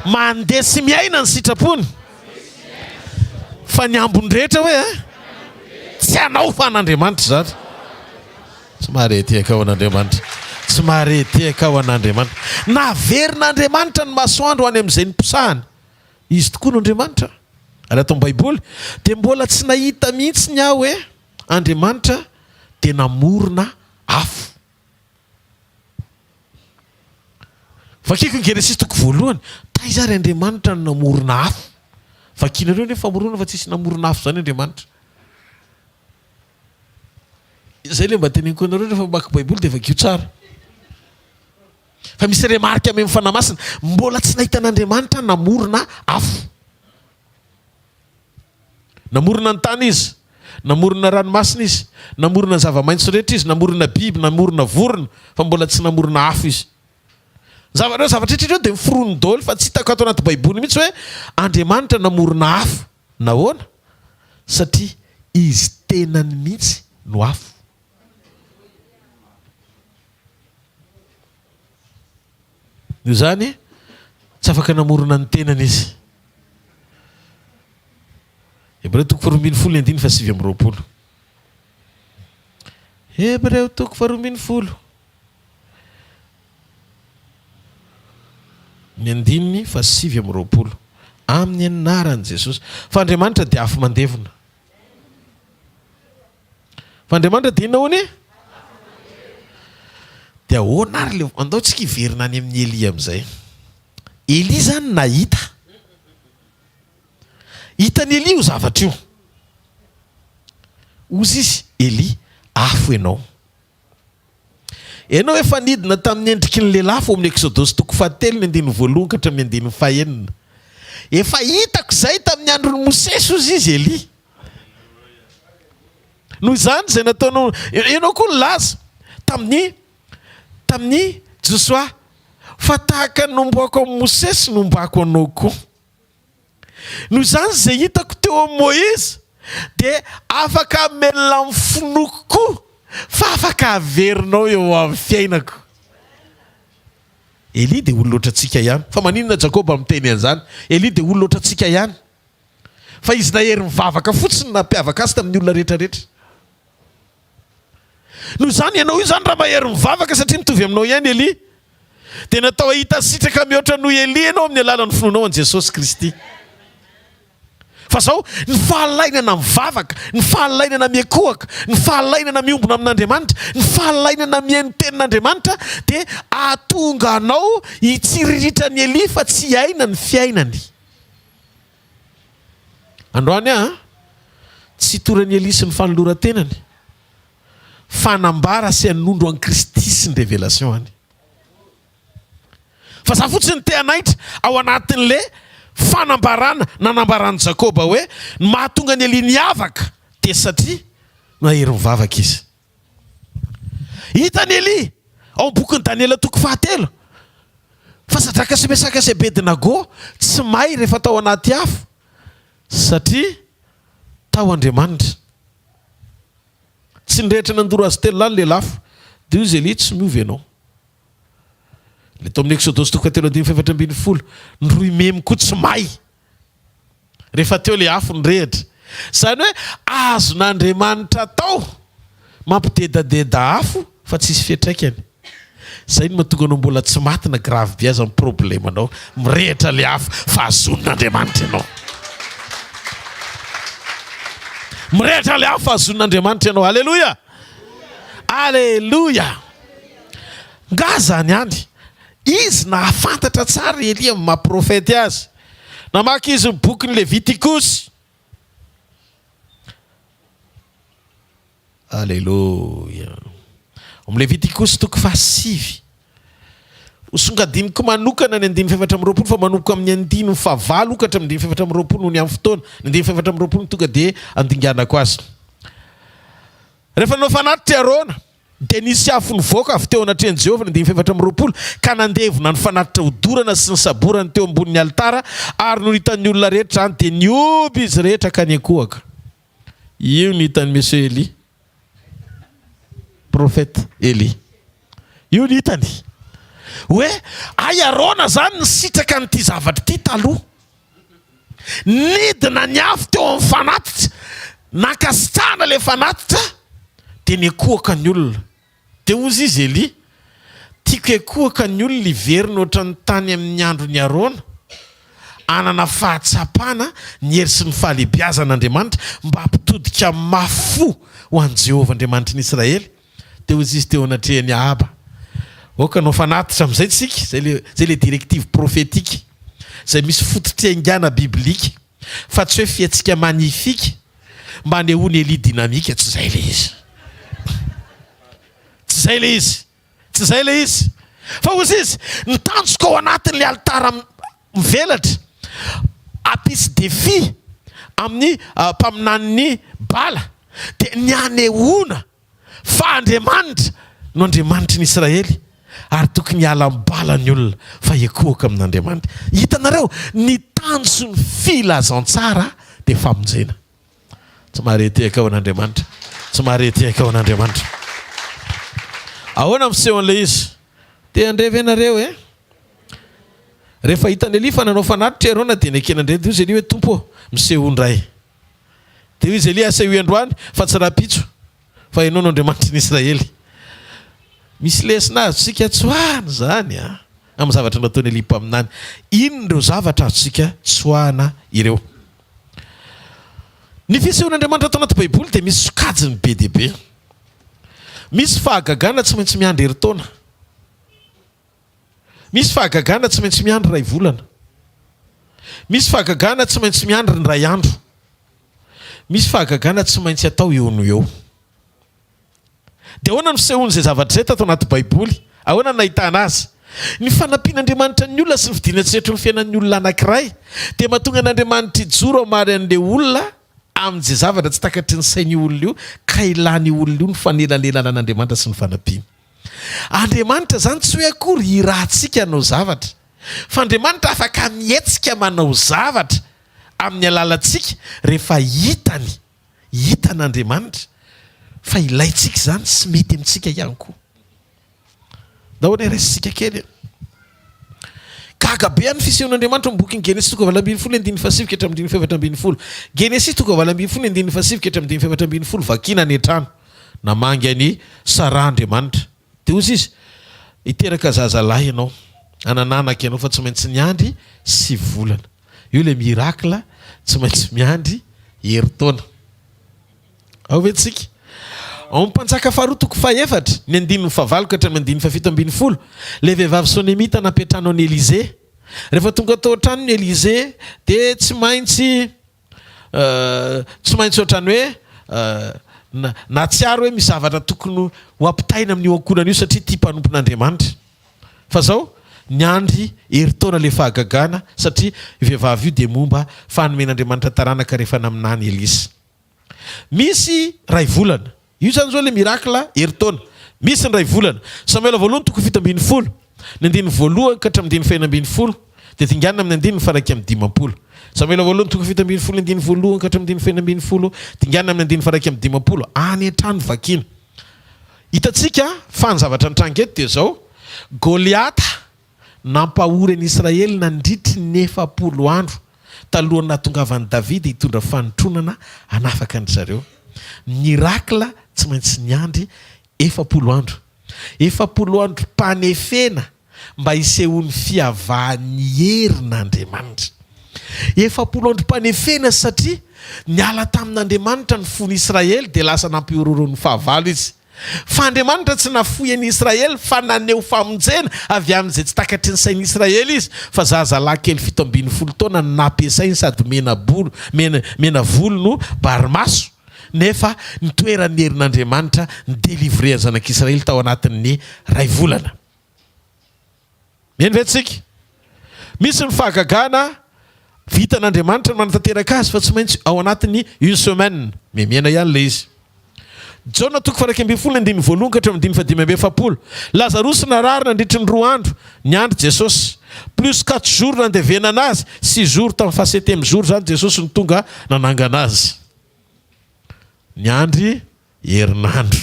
mandesy miaina ny sitrapony. Fa ny ambony rehetra hoe tsy anao fa an'Andriamanitra zany. Tsy mahareteka ao an'Andriamanitra, tsy mahareteka ao an'Andriamanitra. Naverin'Andriamanitra ny masoandro any amin'izay niposahany izy tokoa no Andriamanitra. Ary atao Baiboly dia mbola tsy nahita mihitsy ny aho hoe Andriamanitra dia namorona afo. Vakiko ny Genesis 1 taizary Andriamanitra no namorona afo. Vakinareo ny famorona fa tsisy namorona afo zany Andriamanitra. Izay le mba teneniko anareo rehefa mamaky Baiboly dia vakio tsara. Fa misy remarika amin'ny fanamasina, mbola tsy nahitan'Andriamanitra namorona afo. Namorona ny tany izy, namorona ranomasina izy, namorona zava-maitso rehetra izy, namorona biby, namorona vorona, fa mbola tsy namorona afo izy. zavatra treo dia miforony daholo fa tsy hitako ato anaty baiboly mihitsy hoe Andriamanitra namorona afo nahoana satria izy tenany mihitsy no afo. Io zany tsy afaka namorona ny tenany izy. Hebreo 4:9-20. Hebreo 4:9 amin'ny anaran'i Jesosy. Fa Andriamanitra dia afo mandevona. Fa Andriamanitra dia inona hono? Dia ahoana ary le andaontsika hiverina any amin'ny Elia amin'izay. Elia zany nahita. Hitany Elia io zavatra io. Ozy izy Elia afo ianao. Ianao efa nidina tamin'ny endriky ny lehilahy fo amin'ny Exodosy 7:1-9. Efa hitako izay tamin'ny andron'ny Mosesy ozy izy Elia. Noho izany izay nataonao ianao koa nilaza tamin'ny Joshua fa tahaka nomboako amin'ny Mosesy nombako anao koa. Noho izany izay hitako teo amin'ny Moïse dia afaka amelona amin'ny finoko koa fa afaka averinao eo amin'ny fiainako. Elia dia olona ohatrantsika ihany. Fa maninona Jakoba miteny an'izany? Elia dia olona ohatrantsika ihany. Fa izy nahery mivavaka fotsiny nampiavaka azy tamin'ny olona rehetrarehetra. Noho izany ianao io zany raha mahery mivavaka satria mitovy aminao ihany Elia. Dia natao hahita sitraka mihoatra noho Elia ianao amin'ny alalan'ny finoanao an' Jesosy Kristy. Fa zao ny fahalainana mivavaka, ny fahalainana miakohaka, ny fahalainana miombona amin'Andriamanitra, ny fahalainana mihaino tenin'Andriamanitra dia ahatonga anao hitsiriritra ny Elia fa tsy haina ny fiainany. Androany tsy torany Elia sy ny fanoloran-tenany. Fanambara sy hanondro an Kristy sy ny révélation any. Fa za fotsiny te hanaitra ao anatin'le fanambarana nanambarany Jakoba hoe ny mahatonga ny Elia niavaka dia satria nahery mivavaka izy. Hitany Elia ao bokin'ny Daniela 7. Fa sadraka sy mesaka sy Abednego tsy may rehefa tao anaty afo satria tao Andriamanitra. Tsy nirehitra nandoro azy telo lahy le lafo dia izy Elia tsy miovy ianao. Le tao amin'ny Exodosy 3:7-20 ny roy memy koa tsy may rehefa teo le afo nirehitra. Zany hoe azon'Andriamanitra tao mampidedadeda afo fa tsisy fiantraikany. Zay no mahatonga anao mbola tsy maty na grave be aza amin'ny problemanao. Mirehitra le afo fa azon'Andriamanitra ianao. Mirehitra le afo fa azon'Andriamanitra ianao. Alleluia. Alleluia. Nga zany hany izy nahafantatra tsara Elia amin'ny mahaprofety azy. Namaky izy ny boky ny Levitikosy. Alleluia. Amin'ny Levitikosy 7. Songadiniko manokana ny 7:20 fa manomboka amin'ny 9:9 ka hatramin'ny 7:20 noho ny amin'ny fotoana. Ny 7:20 tonga dia andinganako azy. Rehefa nao fanatitra Arona dia nisy afo nivoaka avy teo anatrehany Jehovah ny 7:20 ka nandevona ny fanatitra hodorana sy ny saborany teo ambonin'ny altara ary no hitan'ny olona rehetra zany dia nioby izy rehetra ka niakohaka. Io ny hitan'ny monsieur Elie, prophète Elie. Io ny hitany hoe ay Arona zany nisitraka n'ity zavatra ity taloha. Nidina ny afo teo amin'ny fanatitra, nakasitrahana le fanatitra dia niakohaka ny olona. Dia ozy izy Elie, tiako iakohaka ny olona iverina ohatra ny tany amin'ny andro ny Arona, anana fahatsapana ny hery sy ny fahalebiazan'Andriamanitra mba hampitodika mafo ho an'i Jehovah Andriamanitra ny Israely. Dia ozy izy teo anatrehany Ahaba. Oka nao fanatitra amin'izay tsika, zay le directive prophétique, zay misy fototra haingana biblika, fa tsy hoe fiatsika magnifika mba anehoany Elie dynamique, tsy zay le izy. Tsy zay le izy. Tsy zay le izy. Fa ozy izy nitanjoka ao anatin'le altara mivelatra, apisy défi amin'ny mpaminan'ny bala dia ny anehoana fa Andriamanitra no Andriamanitra ny Israely ary tokony hiala-bala ny olona fa ekoaka amin'Andriamanitra. Hitanareo ny tanjo ny filazantsara dia famonjena. Tsy mahareteka ao an'Andriamanitra. Tsy mahareteka ao an'Andriamanitra. Ahoana miseho an'ilay izy? Te andreva ianareo rehefa hitany Elia fa nanao fanatitra iarona dia nekenandre dia izy Elia hoe tompo miseho ndray. Dia izy Elia asa io androany fa tsy raha-pitso fa ianao no Andriamanitra ny Israely. Misy lesina azontsika tsoahana zany amin'ny zavatra nataony Elia mpaminany. Inona ireo zavatra azontsika tsoahana ireo? Ny fisehoan'Andriamanitra atao anaty Baiboly dia misy sokajiny be dia be. Misy fahagagana tsy maintsy miandry herintaona. Misy fahagagana tsy maintsy miandry ray volana. Misy fahagagana tsy maintsy miandry ny ray andro. Misy fahagagana tsy maintsy atao eo no eo. Dia ahoana ny fisehoan'izay zavatra izay tato anaty Baiboly? Ahoana ny nahitana azy? Ny fanampian'Andriamanitra ny olona sy ny fidina tsy etry ny fiainan'ny olona anankiray dia mahatonga an'Andriamanitra ijoro amary an'ilay olona amin'izay zavatra tsy takatry ny sainy olona io ka ilany olona io ny fanelanelana an'Andriamanitra sy ny fanampiana. Andriamanitra zany tsy hoe akory irahantsika hanao zavatra, fa Andriamanitra afaka mihetsika manao zavatra amin'ny alalantsika rehefa hitan'Andriamanitra fa ilaitsika zany sy mety amintsika ihany koa. Dahoana iraisitsika kely. Gaga be any fisehoan'Andriamanitra amin'ny boky Genesis 2:7-7-10. Genesis 2:7-7-10 vakina ny trano namangy any Sara Andriamanitra. Dia ozy izy hiteraka zazalahy ianao anananaka ianao fa tsy maintsy miandry 7 volana. Io le mirakla tsy maintsy miandry herintaona. Ao ve tsika? Ao mpanjaka faharoa toko fahaefatra ny 9:9 ka hatramin'ny 9:17 le vehivavy Sonemita napetrano ny Elize. Rehefa tonga tao an-trano ny Elize dia tsy maintsy ohatrany hoe na tsiaro hoe misy zavatra tokony ho ampitaina amin'io ankonana io satria tia mpanompon'Andriamanitra. Fa zao niandry herintaona le fahagagana satria vehivavy io dia momba fanomen'Andriamanitra taranaka rehefa naminany Elisa. Misy ray volana. Io zany zao le mirakla herintaona. Misy ny ray volana. Samuela voalohany toko 7:10 ny 1 ka hatramin'ny 2:20 dia tingana amin'ny 1:15. Samuela voalohany toko 7:10 ny 1 ka hatramin'ny 2:20 tingana amin'ny 1:15 any an-trano vakina. Hitantsika fa ny zavatra nitranga eto dia zao Goliata nampahory an'i Israely nandritry ny 40 andro talohany nahatongavan'i Davida hitondra fanotronana hanafaka ny zareo. Mirakla tsy maintsy niandry 40 andro. 40 andro mpanefena mba hisehoan'ny fiavahan'ny herin'Andriamanitra. 40 andro mpanefena satria niala tamin'Andriamanitra ny fony Israely dia lasa nampiororon'ny fahavalo izy. Fa Andriamanitra tsy nafoy an'i Israely fa naneho famonjena avy amin'izay tsy takatry ny sain'i Israely izy fa zazalahy kely 17 taona nampiasainy sady mena volo no barimaso. Nefa nitoeran'ny herin'Andriamanitra ny délivrer ny zanak'Israely tao anatin'ny ray volana. Meny vetsika? Misy ny fahagagana vitan'Andriamanitra ny manatanteraka azy fa tsy maintsy ao anatin'ny 1 semaine. Miana ihany le izy. Jona toko 2:1 ka hatramin'ny 5:10. Lazarosy narary nandritry ny 2 andro niandry Jesosy. Plus 4 jours nandevena anazy, 6 jours tamin'ny fa 7e jour zany Jesosy ny tonga nanangana azy. Niandry herinandro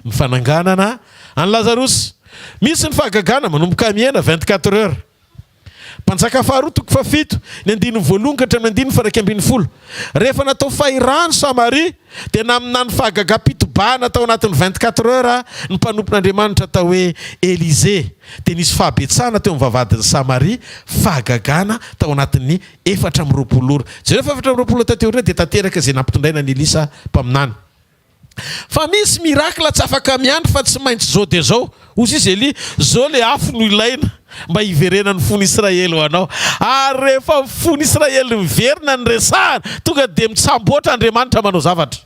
ny fananganana any Lazarosy. Misy ny fahagagana manomboka miaina 24 heures. Mpanjaka faharoa toko 7 ny 1 ka hatramin'ny 1:20. Rehefa natao fahirano Samaria dia naminany fahagagam-pitobahana tao anatin'ny 24 heures ny mpanompon'Andriamanitra tao hoe Elize. Dia nisy fahabetsahana teo amin'ny vavadin'ny Samaria, fahagagana tao anatin'ny 420 ora. Jereo 420 tateo ireo dia tanteraka izay nampitondraina ny Elisa mpaminany. Fa misy mirakla tsy afaka miandry fa tsy maintsy zao dia zao. Ozy izy Elia, zao le afo no ilaina mba hiverena ny fony Israely ho anao. Ary rehefa fony Israely miverina ny resahana tonga dia mitsamboatra Andriamanitra manao zavatra.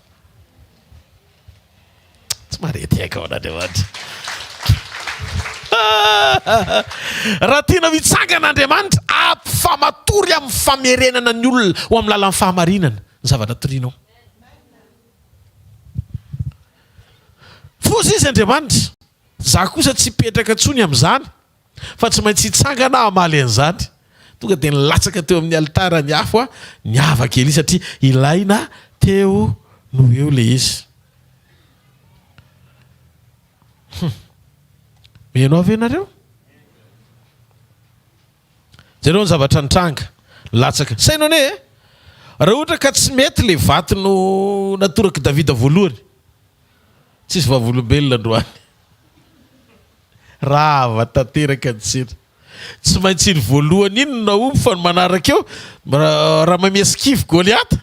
Tsy mareteka ao an'Andriamanitra. Raha tiana mitsangan'Andriamanitra ampifamatory amin'ny famerenana ny olona ho amin'ny lalan'ny fahamarinana ny zavatra torianao. Fozy izy Andriamanitra. za kosa tsy petraka tsony amin'izany fa tsy maintsy hitsangana amaly an'izany tonga dia nilatsaka teo amin'ny alitara ny afo a ny avaka ely satria ilaina teo no eo le izy. Menao avy ianareo? Zareo ny zavatra nitranga latsaka sainao ne raha ohatra ka tsy mety le vato no natoraka Davida voalohany tsisy vavolombelona androany rava tanteraka ntsena tsy maintsy ny voalohany iny naomby fa ny manaraka eo raha mamiesikivy Goliata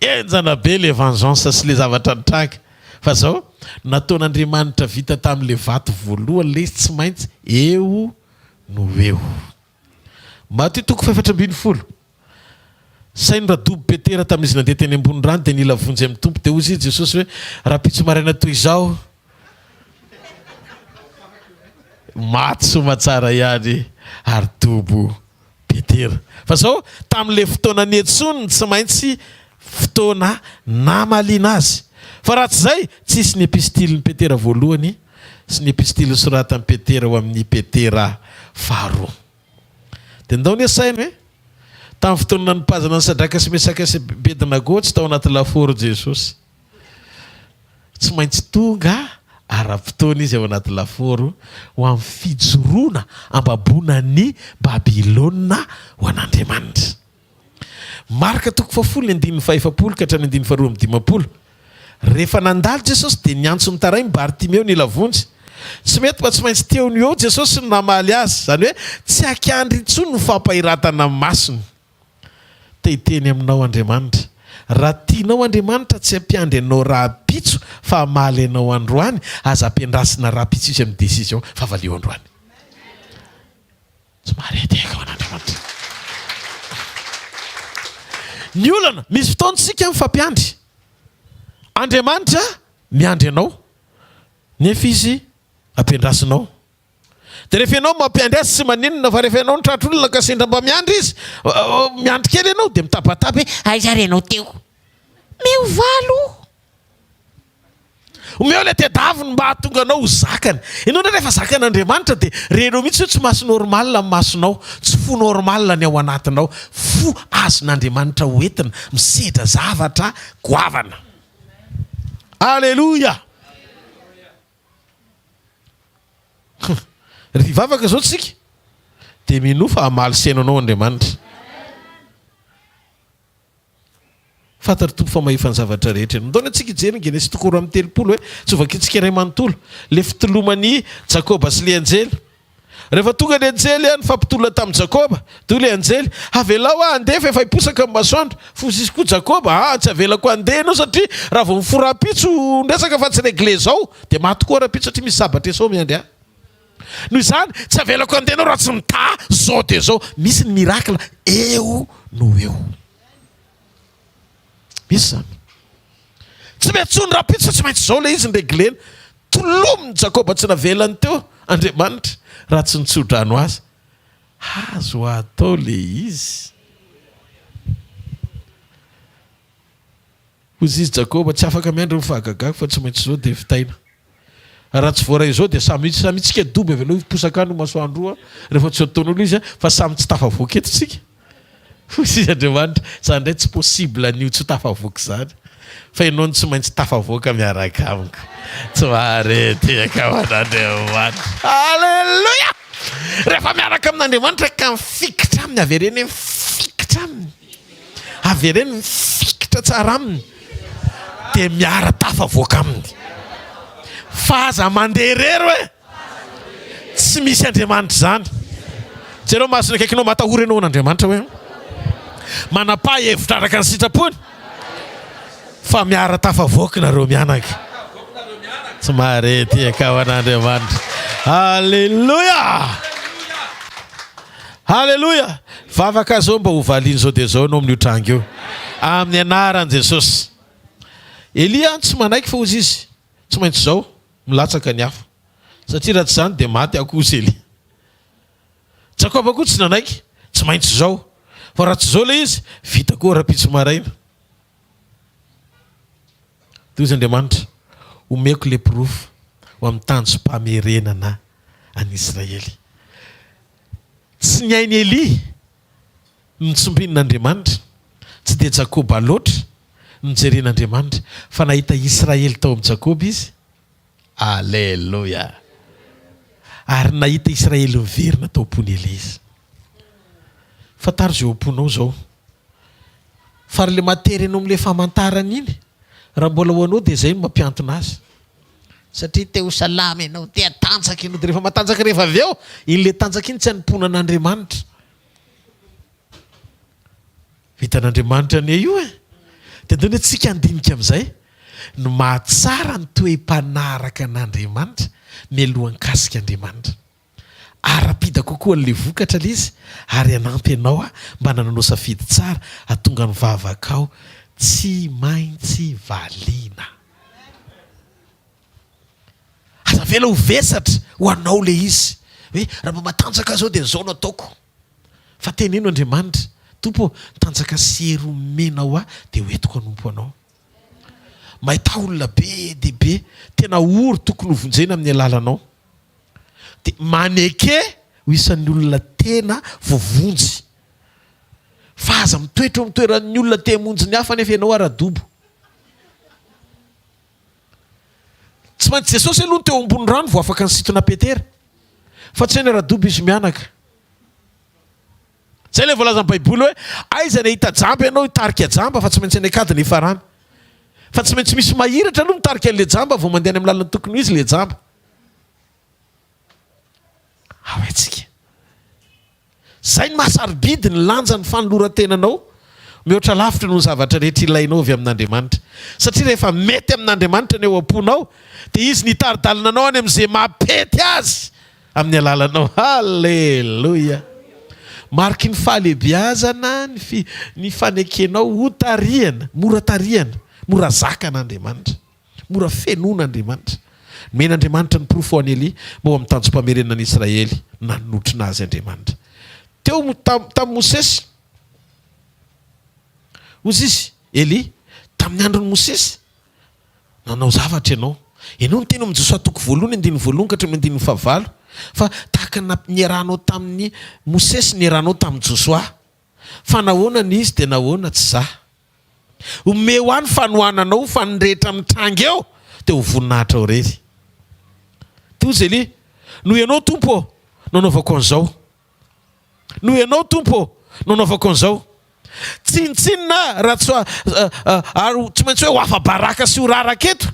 enjana be le vengeance sy le zavatra nitranga fa zao nataon'Andriamanitra vita tamin'le vato voalohany le tsy maintsy eo no eo. Maty toko 7:10 sainy raha dobo Petera tamin'izy nandeha teny ambony rano dia nila vonjy amin'ny tompo dia ozy izy Jesosy hoe raha pitso maraina toy izao maty somatsara ihany ary dobo Petera. Fa zao tamin'le fotoana niantsoniny tsy maintsy fotoana namaliana azy fa raha tsy zay tsisy ny epistiliny Petera voalohany sy ny epistiliny soratany Petera ho amin'ny Petera faharoa. Dia ndao ny asainy hoe tamin'ny fotoana nanipazana ny Sadraka sy Mesaka sy Abednego tsy tao anaty laforo Jesosy tsy maintsy tonga ara-potoana izy ao anaty laforo ho amin'ny fijoroana ambabona ny Babilôna ho an'Andriamanitra. Marka toko 10:5 ka hatrany 10:2-10. Rehefa nandalo Jesosy dia niantso mitarainy Bartimeo nilavonjy tsy mety fa tsy maintsy teo ny eo Jesosy ny namaly azy zany hoe tsy akiandry intsony ny fampahiratana amin'ny masony. Teny aminao Andriamanitra raha tianao Andriamanitra tsy ampiandry anao raha-pitso fa hamaly anao androany aza ampiandrasina raha-pitso izy amin'ny décision fa valeo androany. Tsy mahareteka an'Andriamanitra. Ny olana misy fotoana tsika mifampiandry Andriamanitra miandry anao nefa izy ampiandrasinao dia rehefa ianao mampiandry azy tsy maninona fa rehefa ianao nitratra olona ka sendra mba miandry izy miandry kely ianao dia mitapatapy hoe aiza renao teo miovalo omeo le tedaviny mba hahatonga anao ho zakany ianao ndray rehefa zakan'Andriamanitra dia renao mihitsy hoe tsy maso normal ny masonao tsy fo normal ny ao anatinao fo azon'Andriamanitra hoentina misedra zavatra goavana. Alleluia. Rehefa ivavaka zao tsika dia mino fa hamaly sainanao Andriamanitra. Fantatra tompo fa mahefany zavatra rehetra. Ndona antsika ijery Genesis toko 4:30 hoe tsy ovakitsika iray manontolo le fitoloman'ny Jakoba sy le anjely. Rehefa tonga le anjely ny fampitolona tamin'ny Jakoba toy le anjely avelao andefa efa hiposaka amin'ny masoandro fosy koa Jakoba tsy avelako andeha ianao satria raha vao miforapitso ndresaka fa tsy regle zao dia maty koa rapitso satria misy sabatra esao miandry ahy. Noho izany tsy avelako andeha anao raha tsy mita zao dia zao misy ny mirakla eo no eo. Misy zany tsy mety tsony rapitso tsy maintsy zao le izy nyreglena tolominy Jakoba tsy navelany teo Andriamanitra raha tsy nitsodrano azy azo atao le izy. Ozy izy Jakoba tsy afaka miandry mifahagagaga fa tsy maintsy zao dia vitaina raha tsy voaray zao dia samitsika doby avy aloha posaka no masoandroa rehefa tsy ataon'olo izy fa samy tsy tafavoaka eto tsika ozy izy Andriamanitra zany ndray tsy possible an'io tsy tafavoaka zany fa ianao tsy maintsy tafavoaka miaraka amiko. Tsy mahareteka an'Andriamanitra. Alleluia. Rehefa miaraka amin'Andriamanitra ka mifikitra aminy avy ireny mifikitra aminy avy ireny mifikitra tsara aminy dia miara tafavoaka aminy fa aza mandeha rery hoe tsy misy Andriamanitra zany. Jereo masina akaikinao matahory ianao n'Andriamanitra hoe manapa hevitra araka ny sitrapony fa miara tafavoaka nareo mianaka. Tsy mahareteka ho an'Andriamanitra. Alleluia. Alleluia. Vavaka zao mba ho valiany zao dia zao anao amin'io trango io amin'ny anaran'i Jesosy. Elia tsy manaiky fa ozy izy tsy maintsy zao milatsaka ny hafa satria raha tsy zany dia maty akozy Elia. Jakoba koa tsy nanaiky tsy maintsy zao fa raha tsy zao le izy vita koa rapitso maraina. Toy izy Andriamanitra omeko le pirofo ho amin'ny tanjom-pamerenana any Israely. Tsy ny ainy Eli nitsombin'Andriamanitra, tsy dia Jakoba loatra nijeren'Andriamanitra, fa nahita Israely tao amin'ny Jakoba izy. Alleluia. Ary nahita Israely miverina tao am-pony Eli izy. Fataro zay omponao zao. Fa le matery anao amin'le famantarana iny, raha mbola hoanao dia zay no mampiantona azy. Satria te ho salama ianao, te hatanjaka ianao, dia rehefa matanjaka rehefa avy eo, iny le tanjaka iny tsy hanompoana an'Andriamanitra. Vitan'Andriamanitra ane io e. Dia ndao tsika andinika amin'izay no mahatsara ny toe-panaraka an'Andriamanitra mialohan'ny kasika Andriamanitra. Arapida kokoa n'le vokatra izy, ary anampy ianao mba nananao safidy tsara, atonga ny vavakao tsy maintsy valiana. Aza vela ho vesatra ho anao le izy hoe raha mba matanjaka zao dia zao no ataoko. Fa teneno Andriamanitra, Tompo, tanjaka sery omenao dia hoentiko hanompo anao. Mahita olona be dia be tena ory tokony hovonjena amin'ny alalanao, dia maneke ho isan'ny olona tena voavonjy. Fa aza mitoetra amin'ny toeran'ny olona te hamonjy ny hafa nefa ianao ara-dobo. Tsy maintsy Jesosy aloha teo ambony rano vao afaka nisintona Petera, fa tsy hainy ara-dobo izy mianaka. Zay ilay voalaza amin'ny Baiboly hoe aiza ny hita jamba ianao hitarika jamba, fa tsy maintsy any akady ny farany. Fa tsy maintsy misy mahiratra aloha mitarika an'le jamba vao mandeha any amin'ny lalana tokony izy le jamba. Aoetsika. Zay ny mahasarobidy ny lanja ny fanoloran-tenanao mihoatra lavitra noho ny zavatra rehetra ilainao avy amin'Andriamanitra. Satria rehefa mety amin'Andriamanitra ny eo am-ponao, dia izy nitaridalana anao any amin'izay mampety azy amin'ny alalanao. Halleloia. Mariky ny fahalebiazana ny fanekenao ho tariana, mora tariana, mora zakan'Andriamanitra, mora fenon'Andriamanitra. Men'Andriamanitra ny profo any Eli mba amin'ny tanjom-pamerenana an'Israely nanotrina azy Andriamanitra. Teo tamin'ny Mosesy, ozy izy Eli tamin'ny andron'ny Mosesy nanao zavatra ianao. Ianao ny tena mijotso atoko voalohany, andininy voalohany ka hatramin'ny andininy fahavalo. Fa tahaka niarahanao tamin'ny Mosesy niarahanao tamin'ny Josoa. Fa nahoana n'izy dia nahoana tsy za. Ome ho any fanohananao fa ny rehetra mitrangy eo dia ho voninahitra ao rery. Teo izy Eli, noho ianao Tompo nanaovako an'izao. Noho ianao Tompo nanaovako an'izao. Tsinitsinina raha tsy maintsy hoe ho afa-baraka sy ho raraka eto.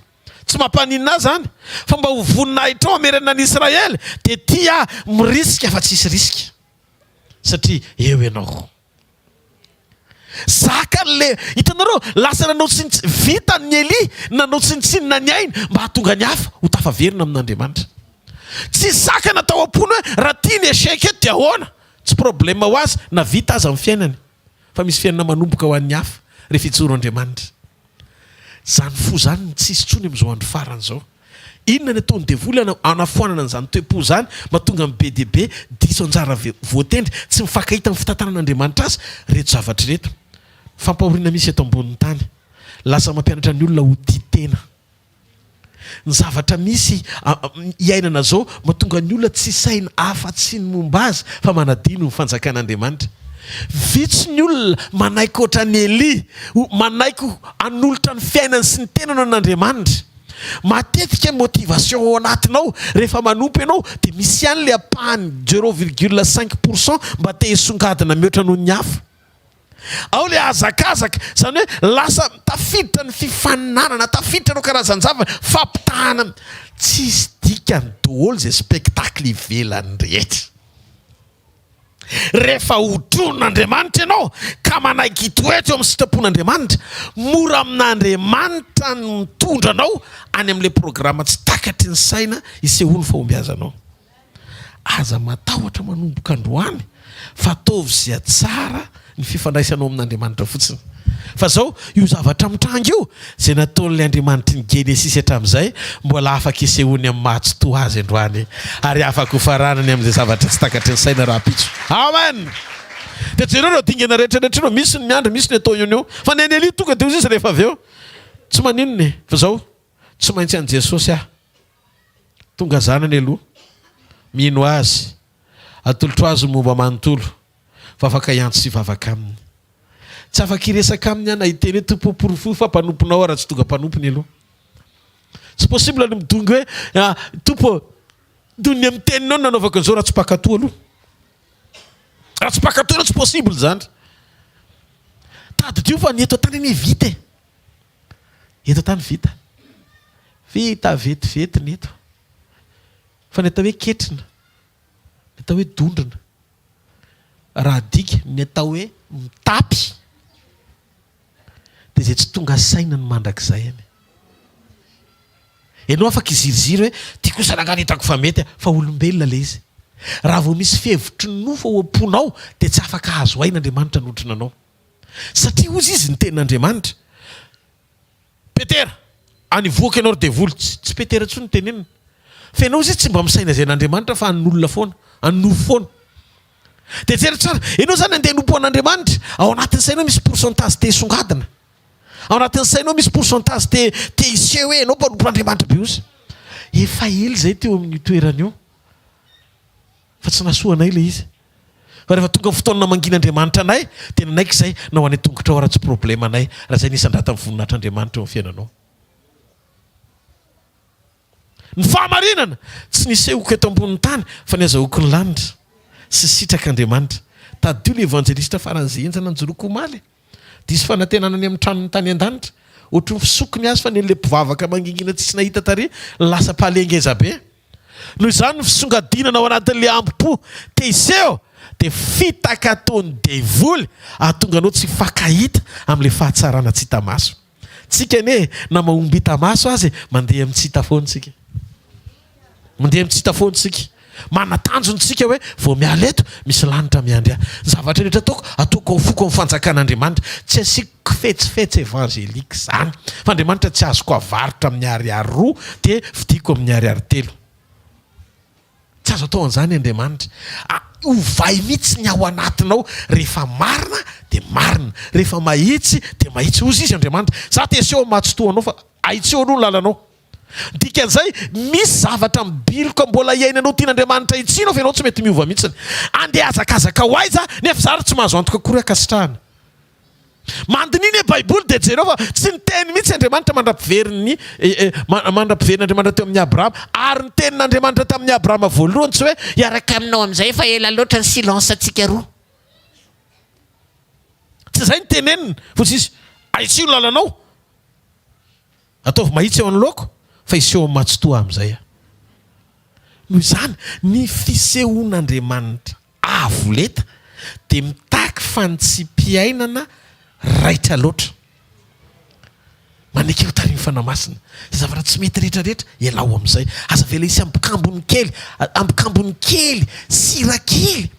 Tsy mampanina zany, fa mba ho voninahitra ao ameriana an'Israely, dia tia mirisika fa tsisy risika. Satria eo ianao. Zaka le hitanareo lasa nanao vita ny Eli nanao tsinitsinina ny aina mba hahatonga ny hafa ho tafaverina amin'Andriamanitra. Tsy zaka natao am-pony hoe raha tia ny échec eto dia ahoana, tsy problème ho azy na vita aza amin'ny fiainany, fa misy fiainana manomboka ho an'ny hafa rehefa ijoro Andriamanitra. Zany fo zany tsisy tsony amin'izao andro farany zao. Inona ny ataony devoly anafoanana n'izany toe-po zany mba tonga amin'ny be dia be diso anjara voatendry tsy mifankahita amin'ny fitantanan'Andriamanitra azy reto zavatra reto. Fampahoriana misy eto ambonin'ny tany, lasa mampianatra ny olona ho tia tena. Ny zavatra misy iainana zao mahatonga ny olona tsy saina afa-tsy ny momba azy fa manadino ny fanjakan'Andriamanitra. Vitsy ny olona manaiky ohatra ny Eli, manaiky hanolotra ny fiainany sy ny tenany an'Andriamanitra. Matetika motivation ao anatinao rehefa manompo ianao dia misy ihany le apahany 0,5% mba te hisongadina mihoatra noho ny hafa. Ao le azakazaka, zany hoe lasa tafiditra ny fifaninanana, tafiditra no karazan-java, fampitahana. Tsisy dikany daholo izay spectacle ivelany rehetra. Rehefa hotron'Andriamanitra ianao ka manaiky hitoetra eo amin'ny sitrapon'Andriamanitra, mora amin'Andriamanitra ny mitondra anao any amin'ilay programa tsy takatry ny saina isehoany fahombiazanao. Aza matahotra manomboka androany fa ataovy izay tsara ny fifandraisanao amin'Andriamanitra fotsiny. Fa zao io zavatra mitrangy io izay nataon'ilay Andriamanitra ny Genesis hatramin'izay mbola afaka isehoany amin'ny mahatsotoa azy androany, ary afaka ho faranany amin'izay zavatra tsy takatry ny saina raha pitso. Amen. Dia jereo dingana rehetrarehetra no misy ny miandry, misy ny atao io. Fa ny Eli tonga dia izy rehefa avy eo tsy maninona fa zao tsy maintsy an' Jesosy tonga zanany aloha mino azy atolotro azy momba manontolo fa afaka iantso sy vavaka aminy tsy afaka iresaka aminy ana iteny hoe tompo porofo fa mpanomponao raha tsy tonga mpanompony aloha tsy possible ny midongy hoe tompo dony amin'ny teninao nanaovako an'izao raha tsy pakatoa aloha raha tsy pakatoa aloha tsy possible zany tady io fa ny eto tany ny vita eto tany vita vetivety ny eto fa ny atao hoe ketrina ny atao hoe dondrina raha dika ny atao hoe mitapy dia zay tsy tonga saina ny mandrakizay any ianao afaka iziriziry hoe tia kosa nangano hitako fa mety fa olombelona le izy raha vao misy fihevitry nofo ao am-ponao dia tsy afaka azo ain'Andriamanitra notrina anao satria ozy izy ny tenin'Andriamanitra petera anivoaka ianao ry devoly tsy petera tsy ny tenenina fa ianao izy tsy mba misaina zay n'Andriamanitra fa an'olona foana anofo foana dia jery tsara ianao zany andeha nompo an'Andriamanitra ao anatin'ny sainao misy pourcentage te songadina ao anatin'ny sainao misy pourcentage te ise hoe ianao mpanompon'Andriamanitra be ozy efa ely zay teo amin'ny toerana io fa tsy nasoanay le izy fa rehefa tonga fotoana mangin'Andriamanitra anay dia nanaiky izay na ho any tongotra ao raha tsy problème anay raha zay nisan-drata amin'ny voninahitran'Andriamanitra eo amin'ny fiainanao ny fahamarinana tsy nisehoko eto ambonin'ny tany fa ny azahoako ny lanitra sy sitrak'Andriamanitra tadio le evanjelista faran'izay enjana njoroako omaly disy fanantenanany amin'ny tranony tany an-danitra ohatry ny fisokony azy fa nyle mpivavaka mangingina tsisy nahita tary lasa palengeza be noho izany ny fisongadinana ao anatin'le ampo te iseo dia fitaka ataony devoly ahatonga anao tsy fakahita amin'le fahatsarana tsy hita maso tsika ane na mahomby hita maso azy mandeha amin'ny tsy hita foantsika mandeha amin'ny tsy hita foantsika manatanjontsika hoe vao miala eto misy lanitra miandry ahy zavatra rehetra ataoko foko amin'ny fanjakan'Andriamanitra tsy asiko fetsifetsy evangelika zany fa Andriamanitra tsy azoko avarotra amin'ny ariary 2 dia vidiko amin'ny ariary 3 tsy azo atao an'izany Andriamanitra ovay mihitsy ny ao anatinao rehefa marina dia marina rehefa mahitsy dia mahitsy ozy izy Andriamanitra za te seho matsotoanao fa aitseo aloha ny lalanao dikan'izay misy zavatra mibiloka mbola iainanao tian'Andriamanitra itsinao fa ianao tsy mety miova mihitsiny andeha azakazaka ho aiza nefa zary tsy mahazo antoka akory akasitrahana mandininy e baiboly dia jereo fa tsy niteny mihitsy Andriamanitra mandrapiveriny teo amin'ny Abrahama ary ny tenin'Andriamanitra tamin'ny Abrahama voalohany tsy hoe hiaraka aminao amin'izay fa ela loatra ny silence atsika roa tsy zay ny tenenina fa izy aitsio ny lalanao ataovy mahitsy eo amin'ny laoko fa iseho amin'ny matsotoa amin'izay noho izany ny fisehoan'Andriamanitra avoleta dia mitaky fantsipiainana raitra loatra manekeo tariny fanamasina zavatra tsy mety rehetrarehetra ialao amin'izay aza vela isy ambokambony kely sira kely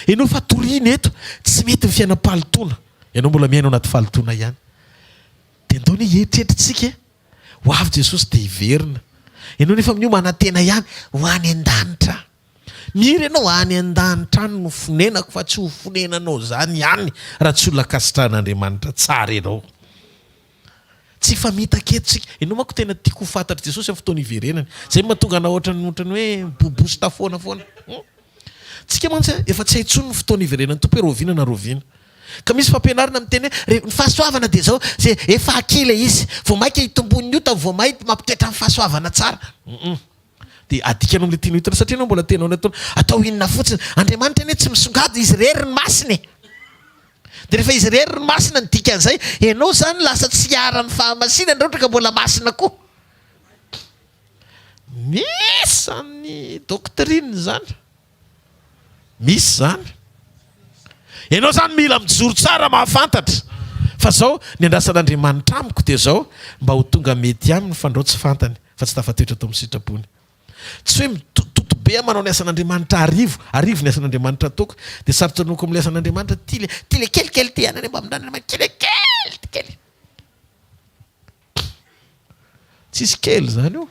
ianao fa torina eto tsy mety ny fiainam-palitona ianao mbola miainao anaty falitona ihany dia ndao ny eritrerititsika ho avy Jesosy dia hiverina ianao nefa amin'io manantena ihany ho any an-danitra miry ianao any an-danitra any no fonenako fa tsy ho fonenanao zany ihany raha tsy olona kasitrahan'Andriamanitra tsara ianao tsy fa mitaketisika ianao manko tena tiako ho fantatra Jesosy amin'ny fotoana hiverenany zay mahatonga ana ohatrany hoe bobosita foana tsika mantsy efa tsy haintsony ny fotoana hiverenany tompo hoe roviana na roviana ka misy fampianarana miteny hoe ny fahasoavana dia zao zay efa akila izy vao mainka hitombon'ny ota vao mainka mampitoetra amin'ny fahasoavana tsara dia adikanao amin'le tiany hitana satria anao mbola tenao ny ataona atao inona fotsiny Andriamanitra anie tsy misongady izy rery ny masiny dia rehefa izy rery ny masina ny dikan'izay ianao zany lasa tsy hiara-ny fahamasinana raha ohatra ka mbola masina koa misy zany doctrine zany misy zany ianao zany mila mijoro tsara mahafantatra fa zao ny andrasan'Andriamanitra amiko dia zao mba ho tonga mety aminy fa ndreo tsy fantany fa tsy tafatoetra tao amin'ny sitrapony tsy hoe mitotobe manao ny asan'Andriamanitra arivo ny asan'Andriamanitra ataoko dia sarotra anoko amin'ilay asan'Andriamanitra tyle kelikely ty anany mba amin'Andriamanitra kelikely tsisy kely zany io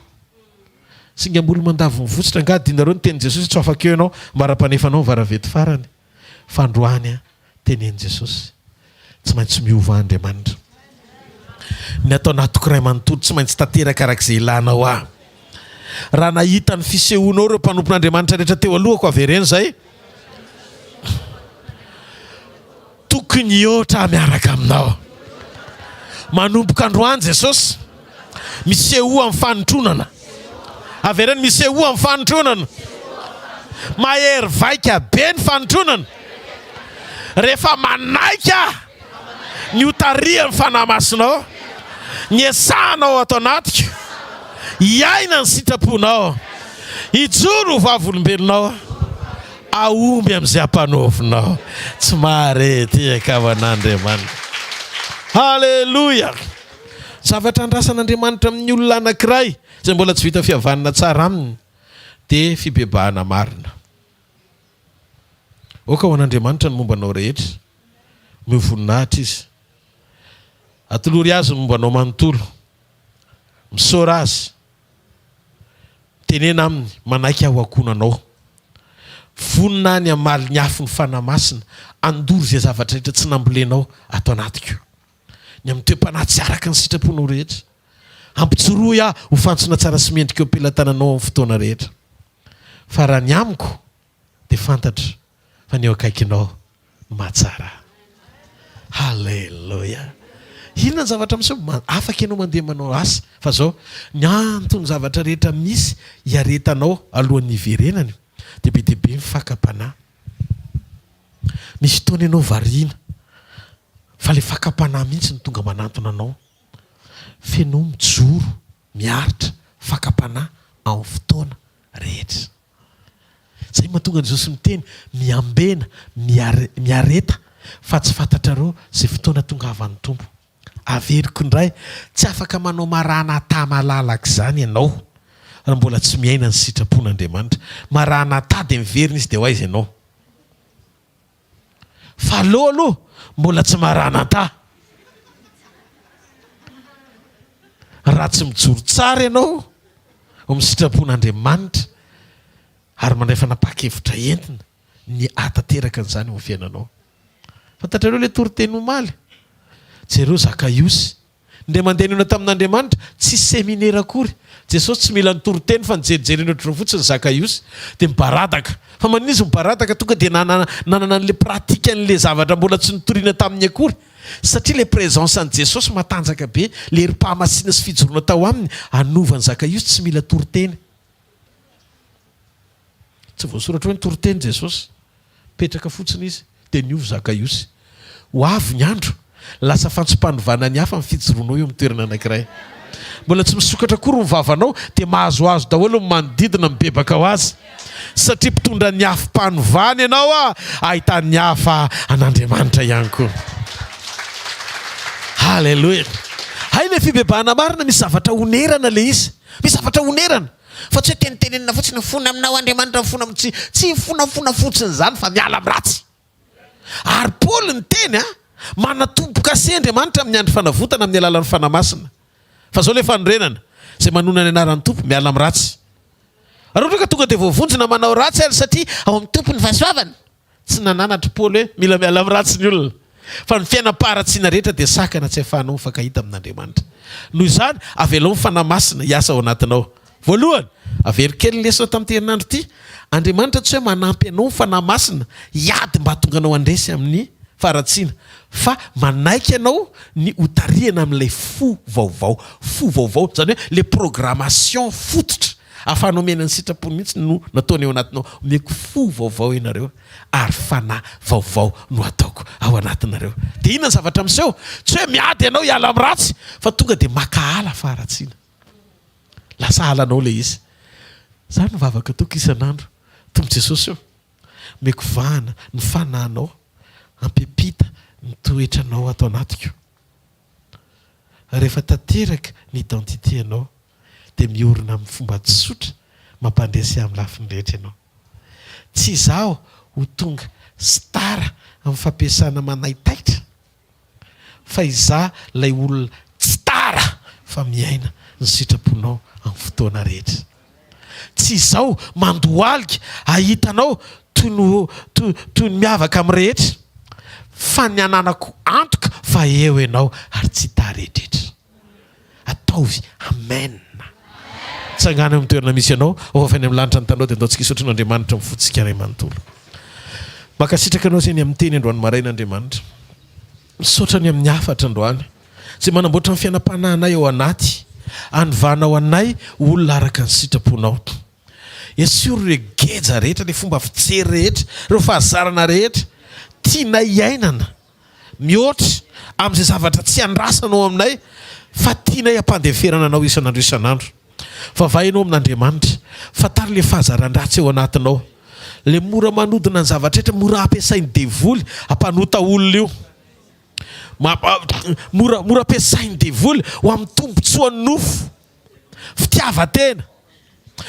singamboly mandavy mivotsitra angadinareo ny teny Jesosy tsy afaka eo ianao mba raha-panefanao varavety farany fandroany teneny Jesosy tsy maintsy miova Andriamanitra ny atao natoko ray manontolo tsy maintsy tanteraka arak'izay ilanao raha nahita ny fisehoanao ireo mpanompon'Andriamanitra rehetra teo alohako avereny zay tokony oatra miaraka aminao. Manomboka androany Jesosy misehoa amin'ny fanotronana. Avereny misehoa amin'ny fanotronana. Mahery vaika be ny fanotronana. Rehefa manaika ny otaria ny fanamasinao, ny esanao ato anatiko, iaina ny sitraponao, ijoro vavolombelonao, aomby amin'izay ampanovinao. Tsy marety akavan'Andriamanitra. Halleluja. Zavatra andrasan'Andriamanitra amin'ny olona anankiray izay mbola tsy vita fihavanana tsara aminy dia fibebahana marina. Oka ho an'Andriamanitra ny mombanao rehetra, mivoninahitra izy. Atolory azy ny mombanao manontolo, misaora azy, tenena aminy manaiky aho akonanao. Vonina ny amaly ny afo ny fanamasina, andory izay zavatra rehetra tsy nambolenao ato anatiko. Ny amin'ny toe-panatsy araka ny sitraponao rehetra. Ampitsoroy aho ho fantsona tsara sy mendrika eo am-pelantananao amin'ny fotoana rehetra. Fa raha ny amiko dia fantatra fa ny eo akaikinao no mahatsara. Halleluja. Inona ny zavatra miseho? Afaka ianao mandeha manao asa. Fa zao ny antony zavatra rehetra misy hiaretanao alohan'ny iverenany dia be dia be mifakam-panahy. Misy fotoana ianao variana fa le fakam-panahy mihitsy ny tonga manantona anao. Fenao mijoro, miaritra, fakam-panahy amin'ny fotoana rehetra. Zay mahatonga Jesosy miteny miambena, miareta fa tsy fantatrareo izay fotoana tonga avan'ny Tompo. Averiko indray, tsy afaka manao marana ata malalaka izany ianao raha mbola tsy miaina ny sitrapon'Andriamanitra. Marana ata dia miverina izy dia ho aiza ianao. Fa aloha mbola tsy marana ata. Raha tsy mijoro tsara ianao amin'ny sitrapon'Andriamanitra ary mandray fanapakevitra entina ny atateraka an'izany ho fiainanao. Fantatrareo ilay toriteny omaly? Jereo Zakaiosy ndray mandeha niona tamin'Andriamanitra tsy seminaire akory. Jesosy tsy mila nitoriteny fa nijerijereny ohatrany fotsiny Zakaiosy dia mibaradaka. Fa manina izy mibaradaka tonga dia nanana an'ilay pratika an'ilay zavatra mbola tsy nitoriana tamin'ny akory. Satria ilay présence an'i Jesosy matanjaka be, ilay ry-pahamasina sy fijoroana tao aminy anovany Zakaiosy tsy mila toriteny. Tsy voasoratra hoe nitoriteny Jesosy, petraka fotsiny izy dia niovy Zakaiosy. Ho avy ny andro lasa fantsom-panovana ny hafa amin'ny fijoroanao eo amin'ny toerana anankiray. Mbola tsy misokatra akory ny vavanao dia mahazoazo daholo ny manodidina mibebaka ho azy. Satria mpitondra ny hafam-panovana ianao ahitany ny hafa an'Andriamanitra ihany koa. Halleluja. Hay ilay fibebahana marina misy zavatra onerana ilay izy. Misy zavatra onerana. Fa tsy hoe tenitenenina fotsiny fona aminao Andriamanitra fona amin'ny tsy fonafona fotsiny izany fa miala amin'ny ratsy. Ary Paoly ny teny manatomboka se Andriamanitra amin'ny andro fanavotana amin'ny alalan'ny fanamasina. Fa zao ilay fanorenana izay manona ny anaran'ny Tompo miala amin'ny ratsy. Raha ohatra ka tonga dia voavonjina manao ratsy ary satria ao amin'ny Tompo ny fahasoavana. Tsy nananatra Paoly hoe mila miala amin'ny ratsy ny olona. Fa ny fiainam-paratsiana rehetra dia sakana tsy hahafahanao mifankahita amin'Andriamanitra. Noho izany avelao ny fanamasina hiasa ao anatinao. Voalohany, avery kely lesona tamin'ity herinandro ity, Andriamanitra tsy hoe manampy anao ny fanamasina hiady mba tonga anao andresy amin'ny faratsiana, fa manaiky anao ny hotariana amin'ilay fo vaovao, zany hoe le programmation fototra ahafahanao miaina ny sitrapony mihitsy no nataony eo anatinao. Omeko fo vaovao ianareo ary fanahy vaovao no ataoko ao anatinareo. Dia inona ny zavatra miseho? Tsy hoe miady ianao hiala amin'ny ratsy, fa tonga dia makahala faratsiana. Lasa halanao le izy. Zany no vavaka ataoko isan'andro. Tompo Jesosy io meko vahana ny fanahinao, ampipita ny toetranao ato anatiko. Rehefa tanteraka ny identité anao dia miorina amin'ny fomba tsotra mampandresy amin'ny lafiny rehetra ianao. Tsy izaho ho tonga stara amin'ny fampiasana manaitaitra, fa izaho ilay olona tsy tara fa miaina ny sitraponao amin'ny fotoana rehetra. Tsy izaho mandohalika ahitanao toy ny miavaka amin'ny rehetra, fa ny ananako antoka fa eo ianao ary tsy tarehetrehitra. Ataovy amen. tsangana amin'ny toerana misy ianao afany amin'ny lanitra ny tanao dia andaontsika isotr'Andriamanitra mifotsika iray manontolo makasitraka anao zay ny amin'ny teny androany marain'Andriamanitra misaotrany amin'ny hafatra androany zay manamboatra ny fiainam-panahinay ao anaty anovanao anay olona araka ny sitraponao esoro re geja rehetra le fomba fijery rehetra reo fahazarana rehetra tianay iainana mihoatra amin'izay zavatra tsy andrasanao aminay fa tianay ampandeferana anao isan'andro isan'andro fa vainao amin'Andriamanitra fatary le fahazaran-dratsy eo anatinao le mora manodina ny zavatra rehetra mora ampiasainy devoly ampanota olona io mora ampiasainy devoly ho amin'ny tombontsoan'ny nofo fitiavan-tena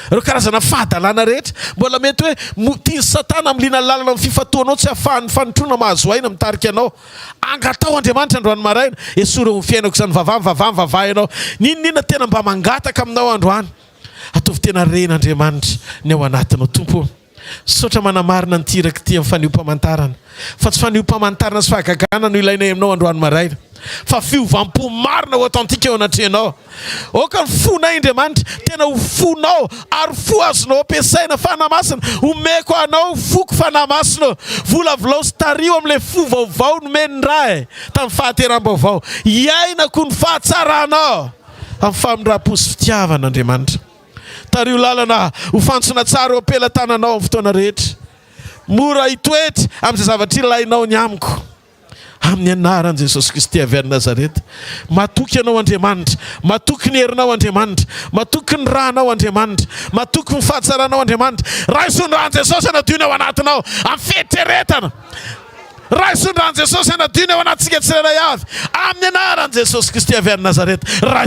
reo karazana fahadalana rehetra mbola mety hoe tiany satana amin'ny lina lalana amin'ny fifatoanao tsy ahafahany fanotrona mahazo aina mitarika anao angatao Andriamanitra androany maraina esoro amin'ny fiainako izany vavahy ianao ninona tena mba mangataka aminao androany ataovy tena ren'Andriamanitra ny ao anatinao tompo saotra manamarina ny tiraka ty amin'ny fanio-pamantarana fa tsy fanio-pamantarana sy fahagagana no ilainay aminao androany maraina fa fiovampo marina ho authentique eo anatrehanao oka ny fonay Andriamanitra tena ho fonao ary fo azonao ampiasaina fanamasina homeko anao foko fanamasina volavolao sy tario amin'ilay fo vaovao nomeny ray tamin'ny fahateram-baovao iainako ny fahatsaranao amin'ny famindram-posy fitiavan'Andriamanitra tario lalana ho fantsona tsara ho ampelantananao amin'ny fotoana rehetra mora hitoetra amin'izay zavatra ilainao ny amiko amin'ny anaran'i Jesosy Kristy avy any Nazareta matoky anao Andriamanitra matoky ny herinao Andriamanitra matoky ny rahanao Andriamanitra matoky ny fahatsaranao Andriamanitra raha isondran'i Jesosy anadiny ao anatinao amin'ny fieritreretana raha isondran'i Jesosy anadiny ao anatintsika tsirairay avy amin'ny anaran'i Jesosy Kristy avy any Nazareta raha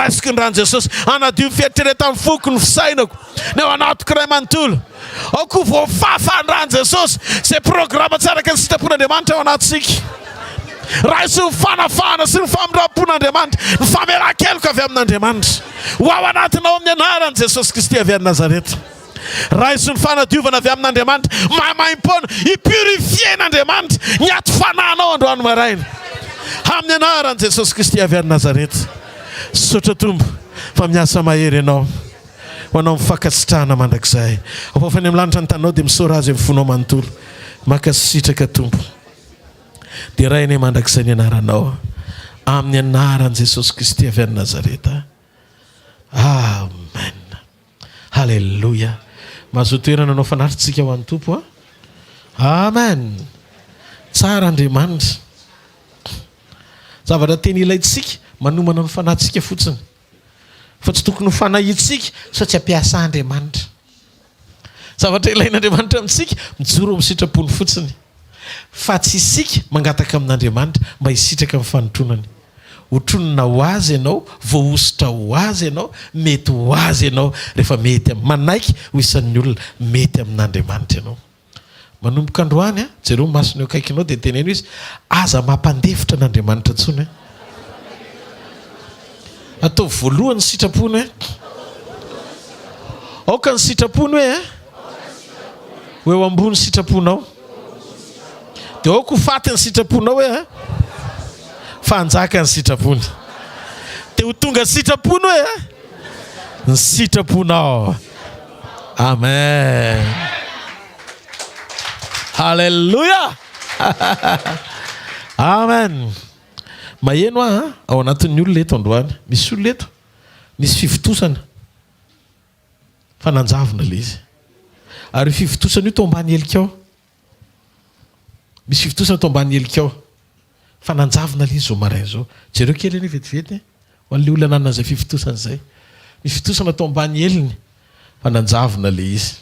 isondran'i Jesosy anadio fieritreretana amin'ny foko ny fisainako ny ao anatiko iray manontolo ako voafafandrany Jesosy zay programa tsaraka ny sitrapon'Andriamanitra ao anatsika raha isy ny fanafahana sy ny famindram-pon'Andriamanitra ny famelakeloko avy amin'Andriamanitra ho ao anatinao amin'ny anaran'i Jesosy Kristy avy any Nazareta raha isy ny fanadiovana avy amin'Andriamanitra mahamaim-poana hipurifien'Andriamanitra ny ato fanahinao androany maraina amin'ny anaran'i Jesosy Kristy avy any Nazareta sotra tombo fa miasa mahery ianao ho anao mifakasitrahana mandrakizay afafany amin'ny lanitra ny tanao dia misaora azy amin'ny fonao manontolo makasitraka tombo dia rainay mandrakizay ny anaranao amin'ny anaran'i Jesosy Kristy avy any Nazareta amen halleluja mahazo toerana anao fanatritsika ho an'ny tompo amen tsara Andriamanitra zavatra teny ilaitsika manomana ny fanahytsika fotsiny fa tsy tokony ho fanahitsika sa tsy ampiasa Andriamanitra zavatra ilain'Andriamanitra amintsika mijoro amin'ny sitrapony fotsiny fa tsy isika mangataka amin'Andriamanitra mba hisitraka amin'ny fanotronany hotronona ho azy ianao voaositra ho azy ianao mety ho azy ianao rehefa mety manaiky ho isan'ny olona mety amin'Andriamanitra ianao manomboka androany jereo masony eo akaikinao dia teneno izy aza mampandefitra n'Andriamanitra ntsony atao voalohany sitrapony aoka ny sitrapony hoe eo ambony sitraponao dia aoka ho faty ny sitraponao hoe fanjaka ny sitrapony dia ho tonga sitrapony hoe ny sitraponao amen halleluja amen maheno ao anatin'ny olona eto androany misy olona eto misy fivitosana fananjavina le izy ary fivitosana io to ambany helikao misy fivitosana to ambany helikao fananjavina le izy zao maraina zao jereo kely any vetivety ho an'le olona nanana zay fivitosana zay misy fivitosana to ambany heliny fananjavina le izy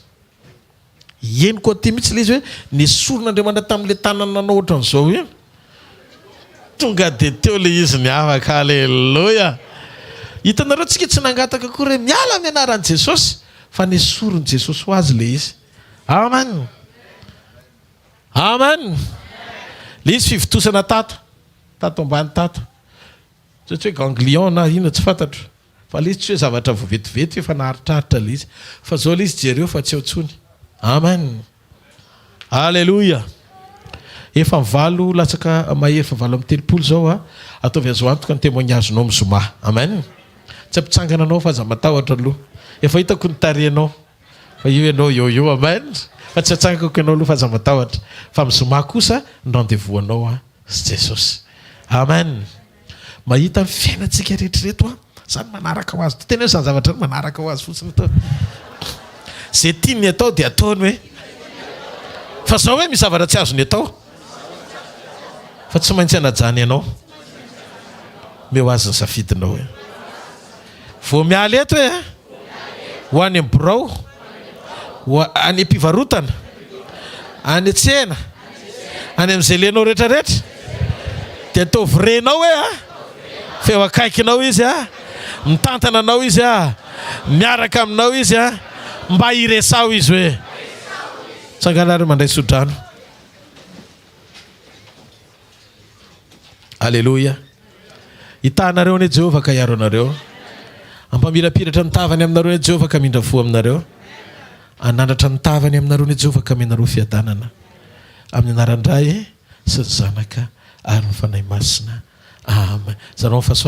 eny koa ty mihitsy le izy hoe nesoron'Andriamanitra tamin'le tanana nanao ohatran'izao io tonga de teo le izy ny afaka halleluja hitanareo tsika tsy nangataka koa miala amin'ny anaran'i Jesosy fa nesoron'i Jesosy ho azy le izy amen amen le izy fivitosana tato ambany tato tsy hoe ganglion na ina tsy fantatro fa le izy tsy hoe zavatra vovetivety efa naharitraritra le izy fa zao le izy jereo fa tsy ao-tsony amen halleluja efa mivalo latsaka mahery fa valo amin'ny telopolo zao ataovy azo antoka ny témoignage-nao mizoma amen tsy ampitsangana anao fa aza matahotra aloha efa hitako ny tarehanao fa io ianao eo amen fa tsy atsangako ianao aloha fa aza matahotra fa mizoma kosa ny rendez-vous anao a sy jesosy amen mahita ny fiainantsika rehetrareto a zany manaraka ho azy tena hoe zany zavatra ny manaraka ho azy fotsiny atao zay tiany atao dia ataony hoe fa zao hoe misy zavatra tsy azony atao fa tsy maintsy anajany ianao meo azy ny safidinao hoe vo mialy eto hoe ho any amin'ny birao any am-pivarotana any an-tsena any amin'izay lenao rehetrarehetra dia atao virenao hoe a feo akaikinao izy a mitantana anao izy a miaraka aminao izy a mba iresao izy hoe tsangalary mandray sodrano alleloia hitanareo ane Jehovah ka hiaro anareo ampamirapiratra ny tavany aminareo ne Jehovah ka mindra fo aminareo anandratra ny tavany aminareo ne Jehovah ka menareo fiadanana amin'ny anaran-dray sy ny zanaka ary ny fanahy masina amen. Zanao fasoa